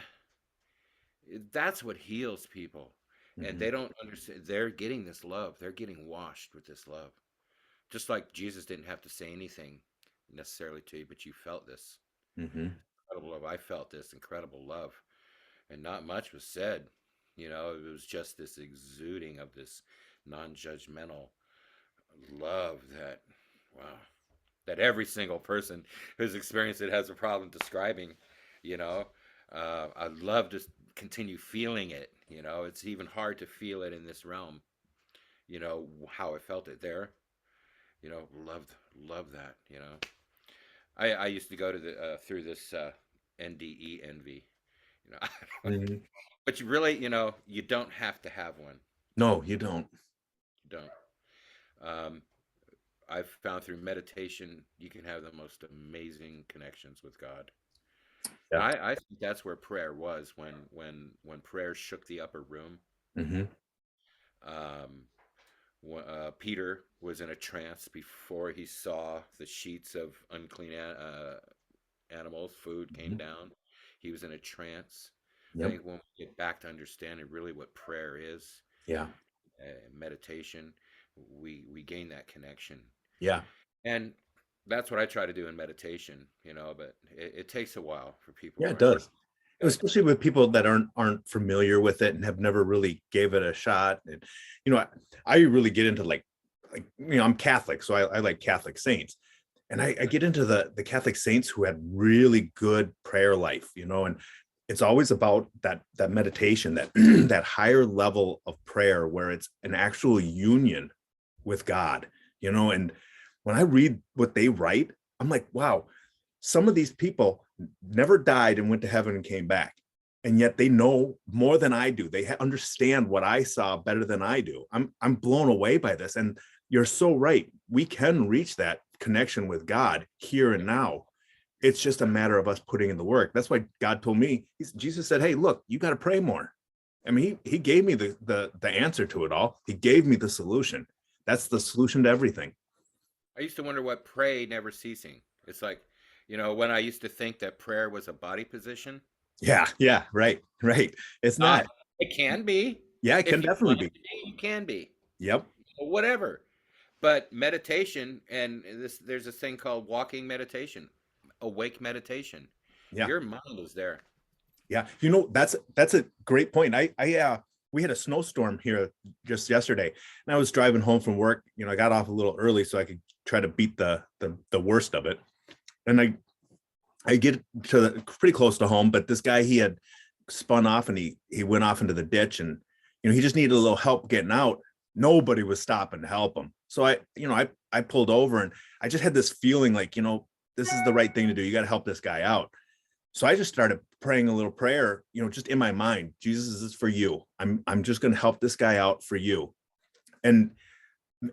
that's what heals people. And Mhm. they don't understand. They're getting this love. They're getting washed with this love. Just like Jesus didn't have to say anything necessarily to you, but you felt this Mhm. incredible love. I felt this incredible love, and not much was said. It was just this exuding of this non-judgmental love that, wow, that every single person who's experienced it has a problem describing. You know, I'd love to continue feeling it. It's even hard to feel it in this realm. How I felt it there. Love that. I used to go to the through this NDE envy. You know, I don't- Mhm. but you really, you don't have to have one. No, you don't. You don't. I've found through meditation you can have the most amazing connections with God. And Yeah. I think that's where prayer was when prayer shook the upper room. Mhm. Um, Peter was in a trance before he saw the sheets of unclean animals, food came Mhm. down. He was in a trance. I Yep. think when we get back to understanding really what prayer is, Yeah. meditation, we gain that connection. Yeah. And that's what I try to do in meditation, but it takes a while for people. Yeah, it I work does. uh, Especially with people that aren't familiar with it and have never really gave it a shot. And I really get into I'm Catholic, so I like Catholic saints. And I get into the Catholic saints who had really good prayer life, and it's always about that meditation, that that higher level of prayer where it's an actual union with God, and when I read what they write, I'm like, wow, some of these people never died and went to heaven and came back. And yet they know more than I do. They understand what I saw better than I do. I'm blown away by this. And you're so right. We can reach that connection with God here and now. It's just a matter of us putting in the work. That's why God told me, Jesus said, hey, look, you got to pray more. I mean, he gave me the answer to it all. He gave me the solution. That's the solution to everything. I used to wonder what pray never ceasing. It's like, when I used to think that prayer was a body position. Yeah, yeah, right, right. It's Not. not. It can be. Yeah, it If can you definitely want be. it to be, you can be. Yep. Whatever. But meditation, and there's this thing called walking meditation, awake meditation. Yeah. Your mind is there. Yeah. That's a great point. We had a snowstorm here just yesterday, and I was driving home from work. I got off a little early so I could try to beat the worst of it. And I get to pretty close to home, but this guy, he had spun off and he went off into the ditch, and he just needed a little help getting out. Nobody was stopping to help him. So I pulled over, and I just had this feeling like, this is the right thing to do. You got to help this guy out. So I just started praying a little prayer, just in my mind. Jesus, this is for you. I'm just going to help this guy out for you. And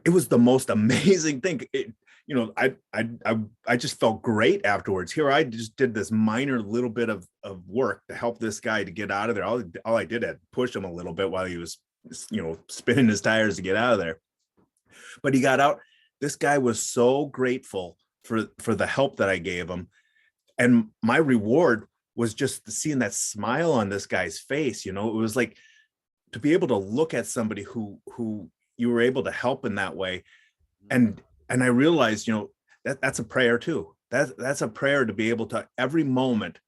it was the most amazing thing. I just felt great afterwards. Here I just did this minor little bit of work to help this guy to get out of there. All I did had push him a little bit while he was, spinning his tires to get out of there. But he got out. This guy was so grateful for the help that I gave him, and my reward was just seeing that smile on this guy's face. It was like to be able to look at somebody who you were able to help in that way. And I realized, that's a prayer too. That's a prayer to be able to every moment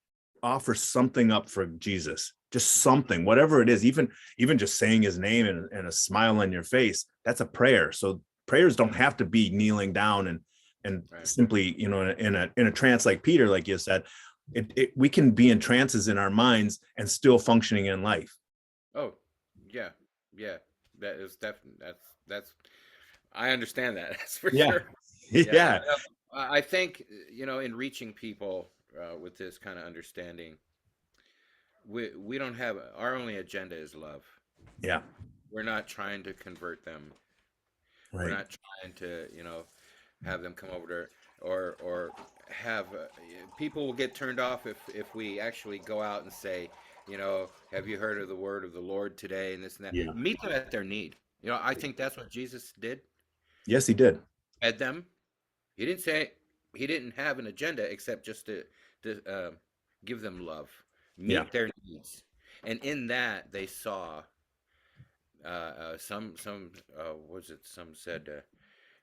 offer something up for Jesus, just something, whatever it is, even just saying his name and a smile on your face. That's a prayer. So prayers don't have to be kneeling down and Right. simply, in a trance like Peter, like you said. We can be in trances in our minds and still functioning in life. Oh, yeah, yeah. That is definitely that's. I understand that. That's for Yeah. sure. Yeah, Yeah. I think in reaching people with this kind of understanding. we don't have, our only agenda is love. Yeah. We're not trying to convert them. We're Right. not trying to, have them come over to, or have people will get turned off if we actually go out and say, have you heard of the word of the Lord today and this and that. Yeah. Meet them at their need. I think that's what Jesus did. Yes, he did. Fed them. He didn't say he didn't have an agenda except just to give them love, Yeah. meet their needs, and in that they saw some was it some said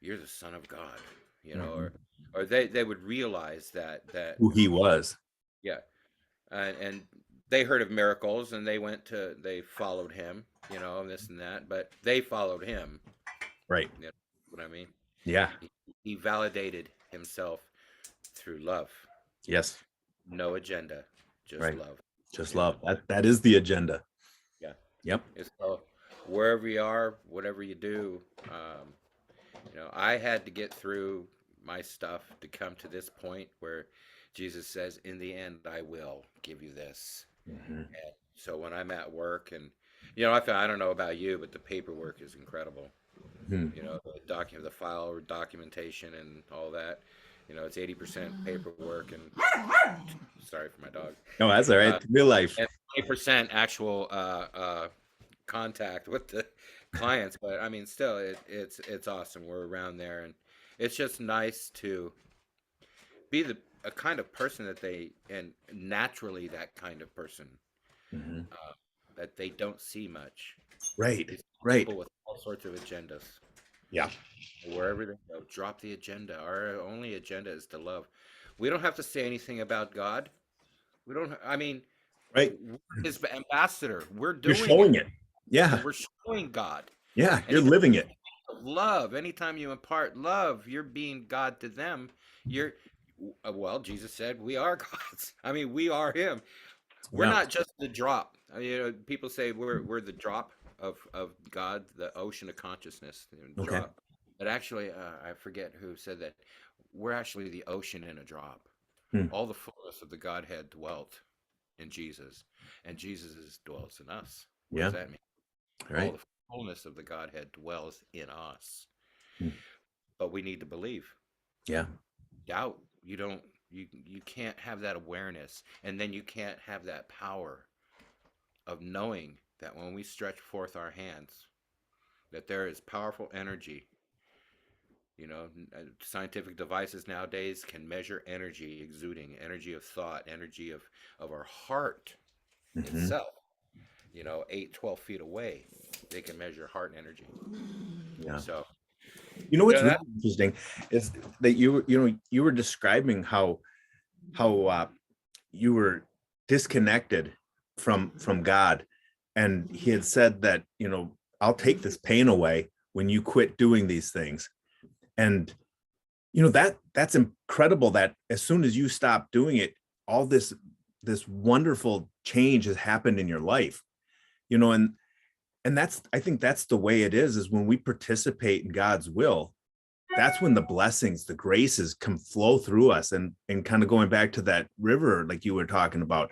you're the son of God, Mhm. or they would realize that Who he was. yeah, and they heard of miracles and they followed him, and this and that, but they followed him. Right. You know what I mean? Yeah. He validated himself through love. Yes. No agenda, just Right. love. Just You know, love. That is the agenda. yeah. Yep. It's so wherever you are, whatever you do, I had to get through my stuff to come to this point where Jesus says, "In the end, I will give you this." Mhm. And so when I'm at work, and I don't know about you, but the paperwork is incredible. Mhm. The file documentation and all that. It's 80% paperwork and sorry for my dog. No, that's all right. Uh, Real life. and 20% actual contact with the clients. But I mean, still, it's awesome. We're around there, and it's just nice to be a kind of person that they and naturally that kind of person Mhm. uh, that they don't see much. Right. It's Right. people with all sorts of agendas. Yeah. Wherever they go, drop the agenda. Our only agenda is to love. We don't have to say anything about God. We don't. I mean, Right. we're his ambassador. We're You're doing it. showing it. Yeah. We're showing God. Yeah. You're Anytime living it. love, anytime you impart love, you're being God to them. You're well, Jesus said we are gods. I mean, we are him. We're Yeah. not just the drop. I mean, people say we're the drop of God, the ocean of consciousness, Okay. drop. But actually, I forget who said that. We're actually the ocean in a drop. Hmm. All the fullness of the Godhead dwelt in Jesus, and Jesus dwells in us. What does Yeah. that mean? All Right. the fullness of the Godhead dwells in us. Hmm. But we need to believe. Yeah. Doubt, you can't have that awareness, and then you can't have that power of knowing that when we stretch forth our hands, that there is powerful energy. Scientific devices nowadays can measure energy exuding, energy of thought, energy of our heart Hmm. itself. 8, 12 feet away, they can measure heart energy. Yeah. So, You know what's really that interesting is that you were describing how you were disconnected from God, and he had said that I'll take this pain away when you quit doing these things, and that's incredible. That as soon as you stop doing it, all this wonderful change has happened in your life, and that's I think that's the way it is when we participate in God's will. That's when the blessings, the graces come flow through us, and kind of going back to that river like you were talking about,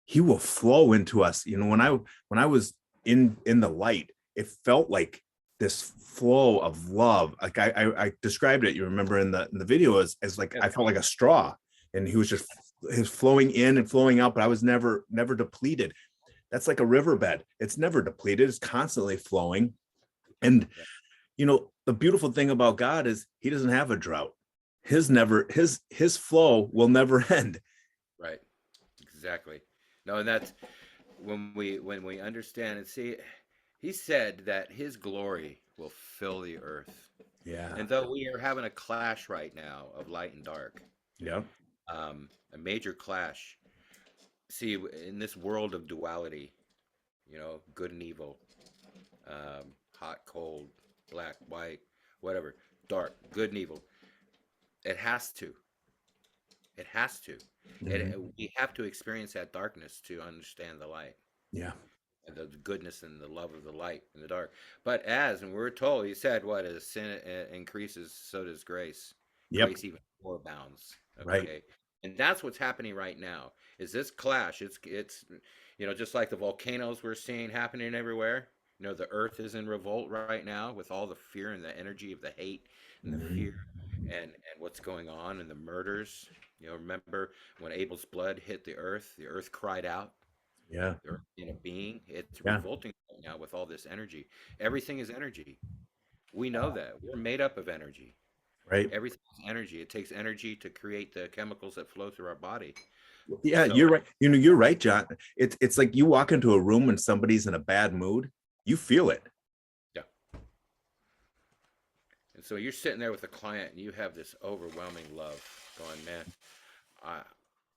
he will flow into us. When I was in the light, it felt like this flow of love. Like I described it, you remember in the video, as like I felt like a straw, and he was just his flowing in and flowing out, but I was never depleted. That's like a riverbed. It's never depleted. It's constantly flowing. And the beautiful thing about God is he doesn't have a drought. His flow will never end. right, exactly. No, and that's when we understand and see. He said that his glory will fill the earth. Yeah. And though we are having a clash right now of light and dark, Yeah. a major clash. See, in this world of duality, good and evil, hot, cold, black, white, whatever, dark, good and evil. It has to. It has to. Mhm. We have to experience that darkness to understand the light Yeah. and the goodness and the love of the light in the dark. But and we're told, he said, what as sin increases, so does grace. Yep. Grace even more abounds. Right. Okay. And that's what's happening right now. Is this clash? It's just like the volcanoes we're seeing happening everywhere. The earth is in revolt right now with all the fear and the energy of the hate and the Mhm. fear and what's going on and the murders. Remember when Abel's blood hit the earth cried out, Yeah. the earth in a being. It's Yeah. revolting right now with all this energy. Everything is energy. We know that. We're made up of energy. Right. Everything is energy. It takes energy to create the chemicals that flow through our body. Yeah, So, you're right. You're right, John. It's like you walk into a room when somebody's in a bad mood, you feel it. yeah. And so you're sitting there with a client and you have this overwhelming love going, man, I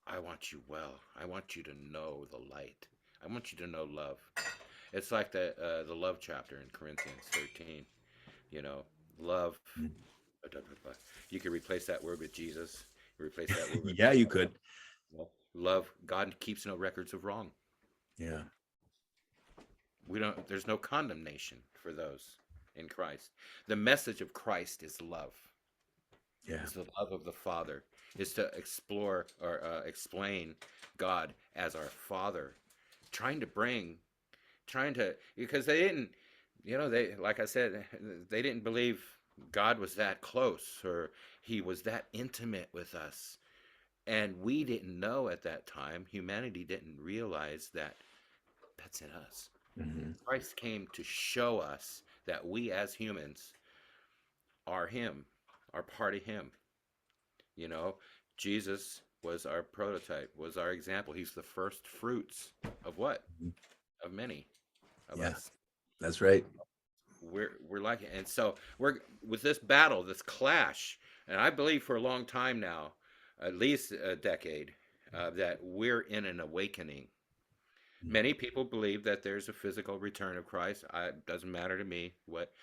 I want you well. I want you to know the light. I want you to know love. It's like the love chapter in Corinthians 13. You know, love. You could replace that word with Jesus. You replace that word with Yeah, you could. love. God keeps no records of wrong. Yeah. We don't. There's no condemnation for those in Christ. The message of Christ is love. Yeah. It's the love of the Father. Is to explore or explain God as our Father, trying to because they didn't, they like I said, they didn't believe God was that close or He was that intimate with us, and we didn't know at that time. Humanity didn't realize that that's in us. Mhm. Christ came to show us that we as humans are Him, are part of Him. You know, Jesus was our prototype, was our example. He's the first fruits of what? Mhm. Of many of Yeah, us. that's right. We're like it. And so we're with this battle, this clash, and I believe for a long time now, at least a decade, that we're in an awakening. Many people believe that there's a physical return of Christ. It doesn't matter to me what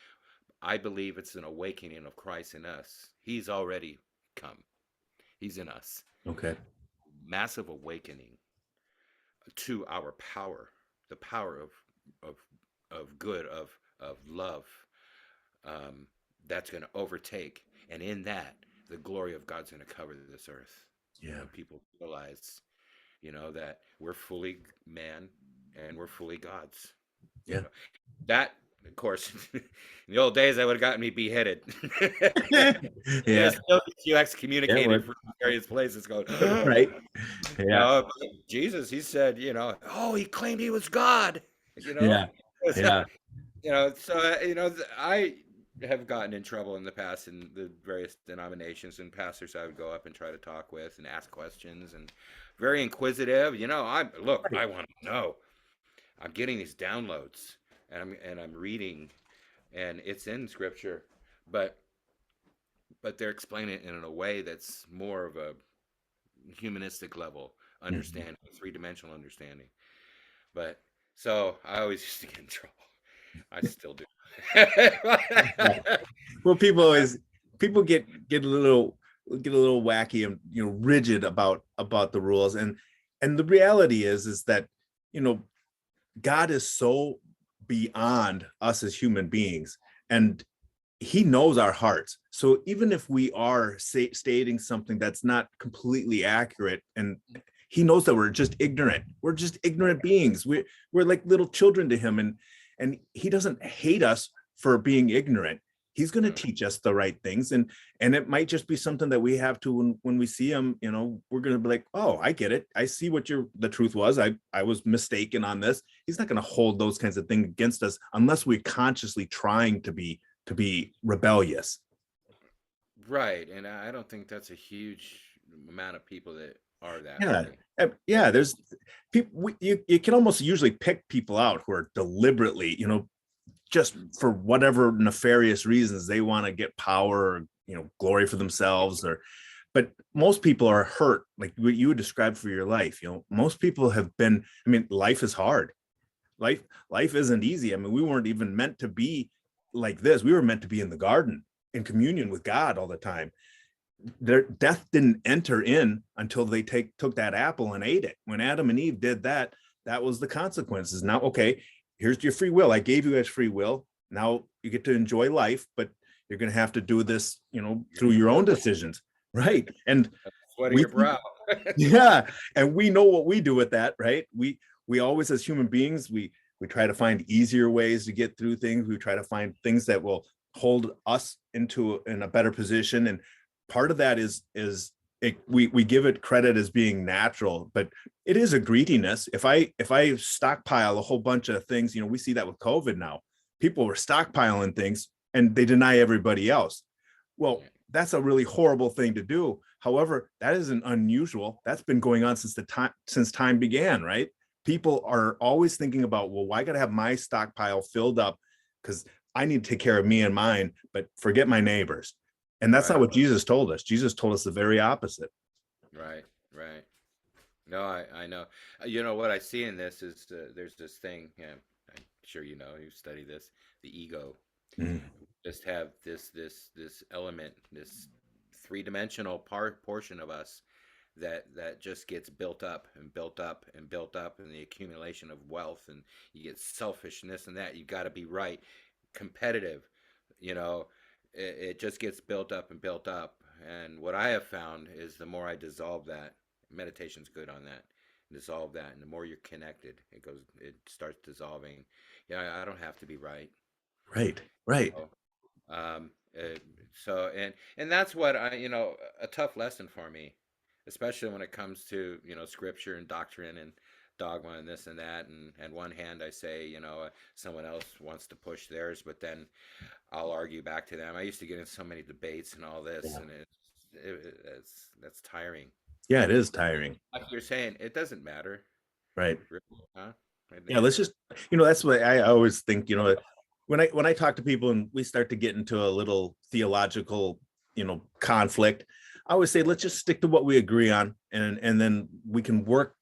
I believe. It's an awakening of Christ in us. He's already come. He's in us. Okay. Massive awakening to our power, the power of good, of love, um, that's going to overtake, and in that, the glory of God's going to cover this earth. Yeah. When people realize, that we're fully man and we're fully God's. You Yeah. know that, of course, in the old days, that would have gotten me beheaded. Yeah. There's still you Yeah. excommunicated from various places going, Right. Yeah. Jesus, he said, oh, he claimed he was God, you know? Yeah. Yeah. I have gotten in trouble in the past in the various denominations and pastors I would go up and try to talk with and ask questions and very inquisitive. I want to know. I'm getting these downloads and I'm reading and it's in scripture, but they're explaining it in a way that's more of a humanistic level Mhm. understanding, three-dimensional understanding. But so I always used to get in trouble. I still do. Yeah. Well, people get a little wacky and rigid about the rules, and the reality is that you know God is so beyond us as human beings, and He knows our hearts. So even if we are stating something that's not completely accurate, and He knows that we're just ignorant, beings. We're like little children to Him, and He doesn't hate us for being ignorant. He's going to No. teach us the right things, and it might just be something that we have to when we see Him. We're going to be like, oh, I get it. I see what the truth was. I was mistaken on this. He's not going to hold those kinds of things against us unless we're consciously trying to be rebellious. Right, and I don't think that's a huge amount of people that are that Yeah. way. Yeah, there's people, you can almost usually pick people out who are deliberately, just for whatever nefarious reasons they want to get power or, glory for themselves, but most people are hurt, like what you would describe for your life. Most people have been, life is hard. Life isn't easy. We weren't even meant to be like this. We were meant to be in the garden in communion with God all the time. Their death didn't enter in until they took that apple and ate it. When Adam and Eve did that, that was the consequences. Now, okay, here's your free will. I gave you guys free will. Now you get to enjoy life, but you're going to have to do this, through your own decisions. Right. And Sweat of We your brow. yeah, and we know what we do with that, right? We always, as human beings, we try to find easier ways to get through things. We try to find things that will hold us in a better position. And part of that we give it credit as being natural, but it is a greediness. If I stockpile a whole bunch of things, we see that with COVID now. People were stockpiling things and they deny everybody else. Well, that's a really horrible thing to do. However, that isn't unusual. That's been going on since time began, right? People are always thinking about, well, I got to have my stockpile filled up because I need to take care of me and mine, but forget my neighbors. And that's not Right. what Jesus told us. Jesus told us the very opposite. Right. Right. No, I know. You know what I see in this is there's this thing. Yeah, I'm sure you know. You study this. The ego. Mm. Just have this element, this three-dimensional portion of us that just gets built up and built up and built up, and the accumulation of wealth, and you get selfishness and that you got to be right, competitive, you know, it just gets built up and built up. And what I have found is the more I dissolve that, meditation's good on that, dissolve that, and the more you're connected, it starts dissolving. Yeah, I don't have to be right. Right, right. So, um, uh, so and that's what a tough lesson for me, especially when it comes to scripture and doctrine and dogma and this and that. And one hand I say someone else wants to push theirs, but then I'll argue back to them. I used to get in so many debates and all this, Yeah. and that's tiring. Yeah, it is tiring. Like you're saying, it doesn't matter, Right. really, huh? Yeah, let's just, that's what I always think, when I talk to people and we start to get into a little theological, conflict, I always say, let's just stick to what we agree on, and then we can work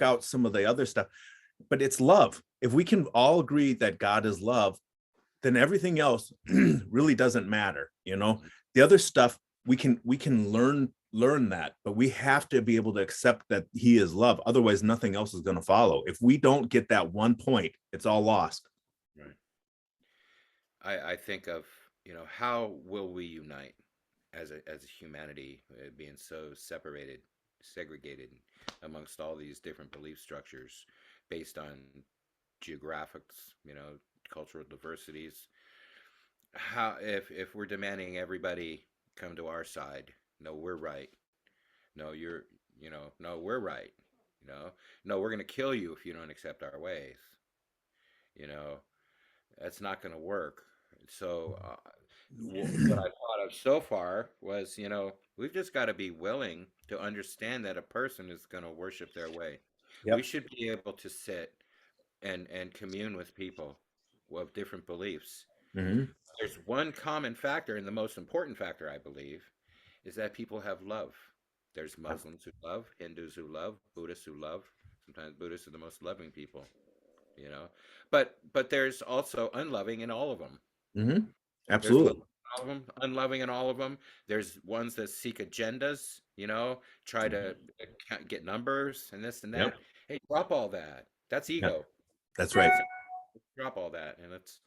out some of the other stuff. But it's love. If we can all agree that God is love, then everything else really doesn't matter. The other stuff we can learn that, but we have to be able to accept that he is love. Otherwise, nothing else is going to follow. If we don't get that one point, it's all lost. Right. I think of how will we unite as a humanity, being so separated, segregated amongst all these different belief structures based on geographics, cultural diversities. How if we're demanding everybody come to our side? No, we're right. No, no, we're right. No, we're going to kill you if you don't accept our ways. You know, that's not going to work. So, what I thought of so far was, we've just got to be willing to understand that a person is going to worship their way. We Yep. should be able to sit and commune with people of different beliefs. Mm-hmm. There's one common factor, and the most important factor, I believe, is that people have love. There's Muslims who love, Hindus who love, Buddhists who love. Sometimes Buddhists are the most loving people, you know. But there's also unloving in all of them. Mm-hmm. There's loving Absolutely. in all of them, unloving in all of them. There's ones that seek agendas, try to get numbers and this and Yep. that. Hey, drop all that. That's Yep. ego. That's right. Drop all that, and it's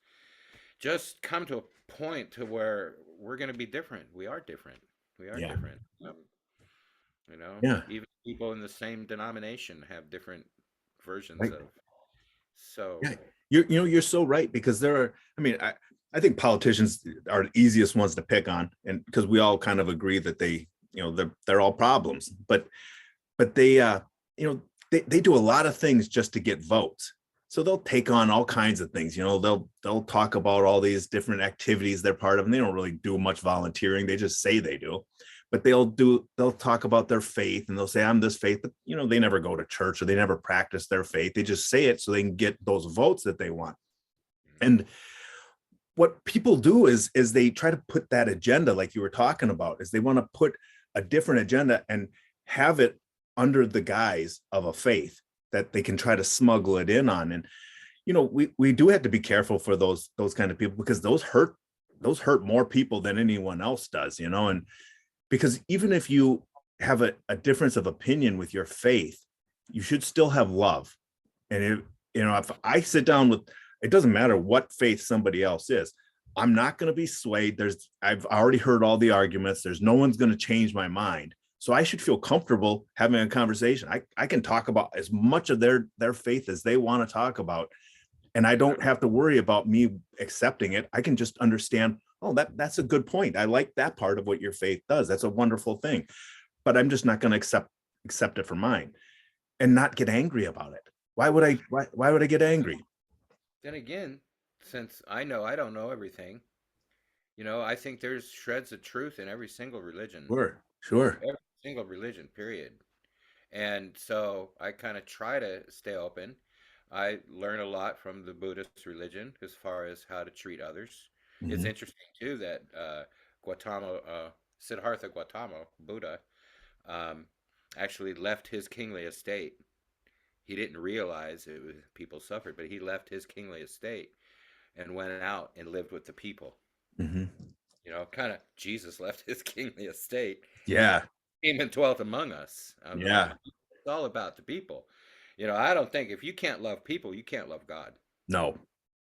just come to a point to where we're going to be different. We are different. We are Yeah. different. Yeah. Even people in the same denomination have different versions Right. of. So, Yeah. You're so right, because I think politicians are the easiest ones to pick on, and because we all kind of agree that they're all problems, but they do a lot of things just to get votes. So they'll take on all kinds of things. They'll talk about all these different activities they're part of, and they don't really do much volunteering. They just say they do. But they'll talk about their faith, and they'll say, I'm this faith, but they never go to church, or they never practice their faith. They just say it so they can get those votes that they want. And what people do is they try to put that agenda, like you were talking about, is they want to put a different agenda and have it under the guise of a faith that they can try to smuggle it in on. And we do have to be careful for those kind of people, because those hurt more people than anyone else does. And because even if you have a difference of opinion with your faith, you should still have love. And if I sit down with, it doesn't matter what faith somebody else is, I'm not going to be swayed. I've already heard all the arguments. There's no one's going to change my mind. So I should feel comfortable having a conversation. I can talk about as much of their faith as they want to talk about. And I don't have to worry about me accepting it. I can just understand, oh, that's a good point. I like that part of what your faith does. That's a wonderful thing. But I'm just not going to accept it for mine and not get angry about it. Why would I get angry? Then again, since I know I don't know everything, I think there's shreds of truth in every single religion, Sure. every single religion, period. And so I kind of try to stay open. I learn a lot from the Buddhist religion as far as how to treat others. It's Mhm. interesting too that Gautama, Siddhartha Gautama, Buddha, um, actually left his kingly estate. He didn't realize it was people suffered, but he left his kingly estate and went out and lived with the people. Mhm. Kind of Jesus left his kingly estate and Yeah. came and dwelt among us. Yeah. It's all about the people. I don't think if you can't love people, you can't love God. No.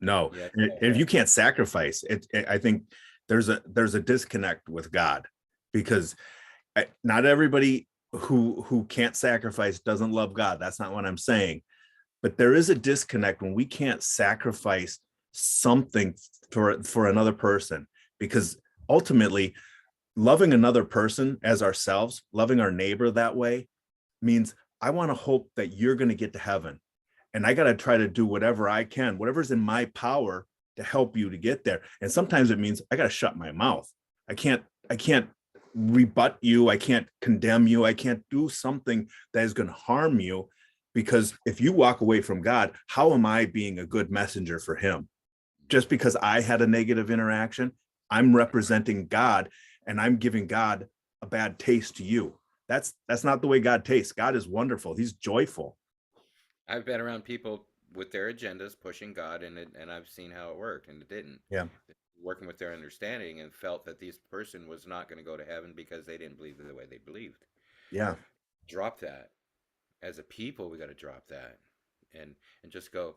Yeah. If you can't sacrifice it, I think there's a disconnect with God, because not everybody who can't sacrifice doesn't love God. That's not what I'm saying. But there is a disconnect when we can't sacrifice something for another person, because ultimately loving another person as ourselves, loving our neighbor that way, means I want to hope that you're going to get to heaven. And I got to try to do whatever I can, whatever's in my power to help you to get there. And sometimes it means I got to shut my mouth. I can't rebut you. I can't condemn you. I can't do something that is going to harm you, because if you walk away from God, how am I being a good messenger for him? Just because I had a negative interaction, I'm representing God, and I'm giving God a bad taste to you. That's not the way God tastes. God is wonderful. He's joyful. I've been around people with their agendas pushing God, and I've seen how it worked, and it didn't. Yeah. Working with their understanding and felt that this person was not going to go to heaven because they didn't believe the way they believed. Yeah. Drop that. As a people, we got to drop that, and just go.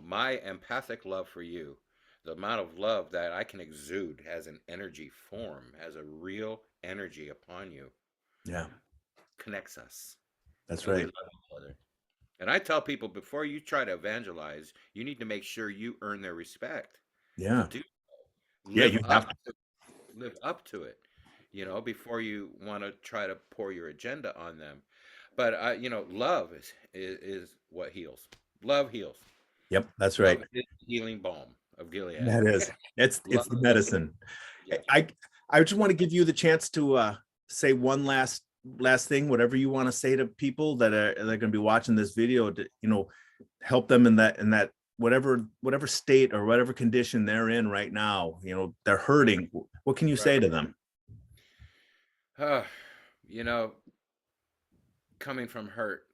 My empathic love for you, the amount of love that I can exude as an energy form, as a real energy upon you, Yeah. connects us, That's and we right. love each other. And I tell people before you try to evangelize, you need to make sure you earn their respect to Yeah. do Yeah. live You have up to. live up to it, before you want to try to pour your agenda on them. But love is what heals. Love heals. Yep. That's right. Love is the healing balm of Gilead. That is. Love, It's the medicine. yes. I just want to give you the chance to say one last thing, whatever you want to say to people that they're going to be watching this video, to help them in that whatever state or whatever condition they're in right now. They're hurting. What can you say Right. to them? You know, coming from hurt,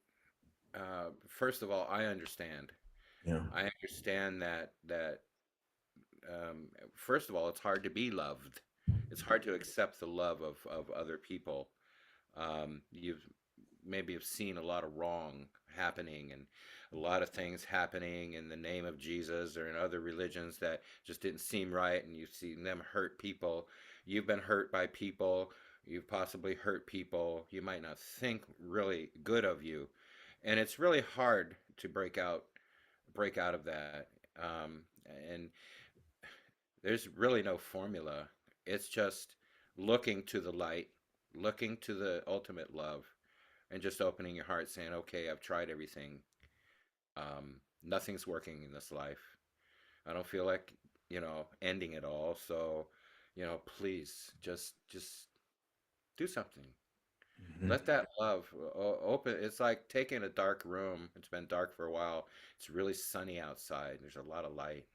first of all, I understand. Yeah. I understand that first of all, it's hard to be loved. It's hard to accept the love of other people. You've maybe have seen a lot of wrong happening and a lot of things happening in the name of Jesus or in other religions that just didn't seem right, and you've seen them hurt people. You've been hurt by people. You've possibly hurt people. You might not think really good of you, and it's really hard to break out of that. And there's really no formula. It's just looking to the light, looking to the ultimate love, and just opening your heart, saying, "Okay, I've tried everything. Nothing's working in this life. I don't feel like ending it all. So, please just do something. Mhm. Let that love open. It's like taking a dark room. It's been dark for a while. It's really sunny outside. There's a lot of light,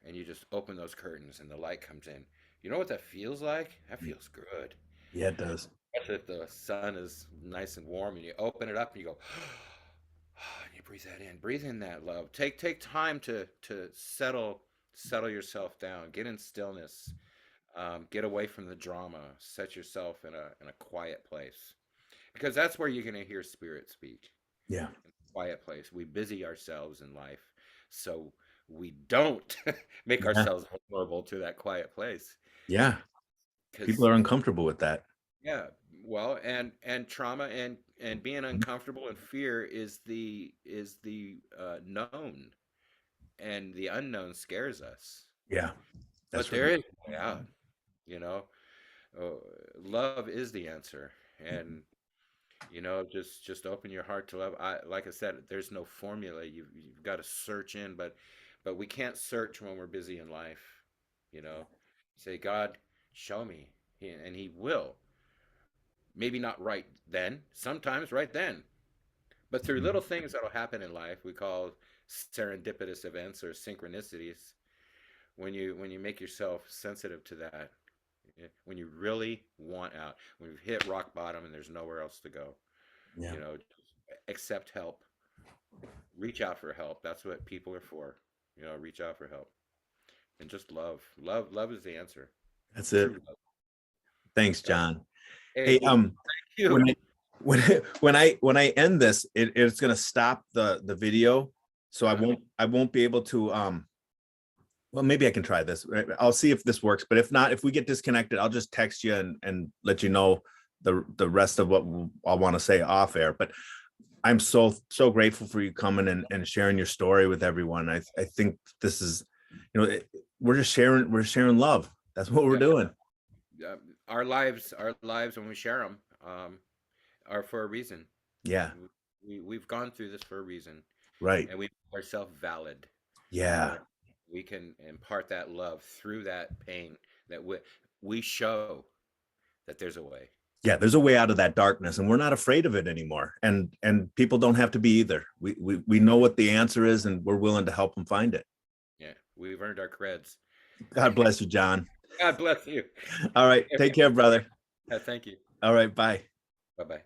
and you just open those curtains, and the light comes in. You know what that feels like? That feels good. Yeah, it does. Especially if the sun is nice and warm, and you open it up, and you go, and you breathe that in. Breathe in that love. Take time to settle yourself down. Get in stillness. Get away from the drama. Set yourself in a quiet place, because that's where you're gonna hear spirit speak. Yeah. In a quiet place. We busy ourselves in life, so we don't make Yeah. ourselves vulnerable to that quiet place. Yeah. People Because are uncomfortable with that. yeah, Well, and trauma and being uncomfortable and fear is the known, and the unknown scares us. Yeah, But that's there right. is a way out, you know. Uh, Love is the answer, and just open your heart to love. Like I said, there's no formula. You've got to search in, but we can't search when we're busy in life. You know, say, God, show me, and He will. Maybe not right then, sometimes right then, but through little things that'll happen in life, we call serendipitous events or synchronicities. When you make yourself sensitive to that, when you really want out, when you've hit rock bottom and there's nowhere else to go, Yeah, accept help, reach out for help. That's what people are for. Reach out for help and just love. Love is the answer. that's it. True love. Thanks, That's John. Hey, Hey, when you. I when I end this, it's gonna stop the video, so I won't be able to well, maybe I can try this. Right? I'll see if this works, but if not, if we get disconnected, I'll just text you and let you know the rest of what I want to say off air. But I'm so grateful for you coming and sharing your story with everyone. I think this is, we're sharing love. That's what we're Yeah, doing. uh, our lives when we share them, are for a reason. Yeah, We've gone through this for a reason, right. and we make ourselves valid. Yeah. And we can impart that love through that pain, that we show that there's a way. Yeah, there's a way out of that darkness, and we're not afraid of it anymore. And people don't have to be either. We know what the answer is, and we're willing to help them find it. Yeah, we've earned our creds. God bless you, John. God bless you. All right, take care, brother. Thank you. All right, bye. Bye bye.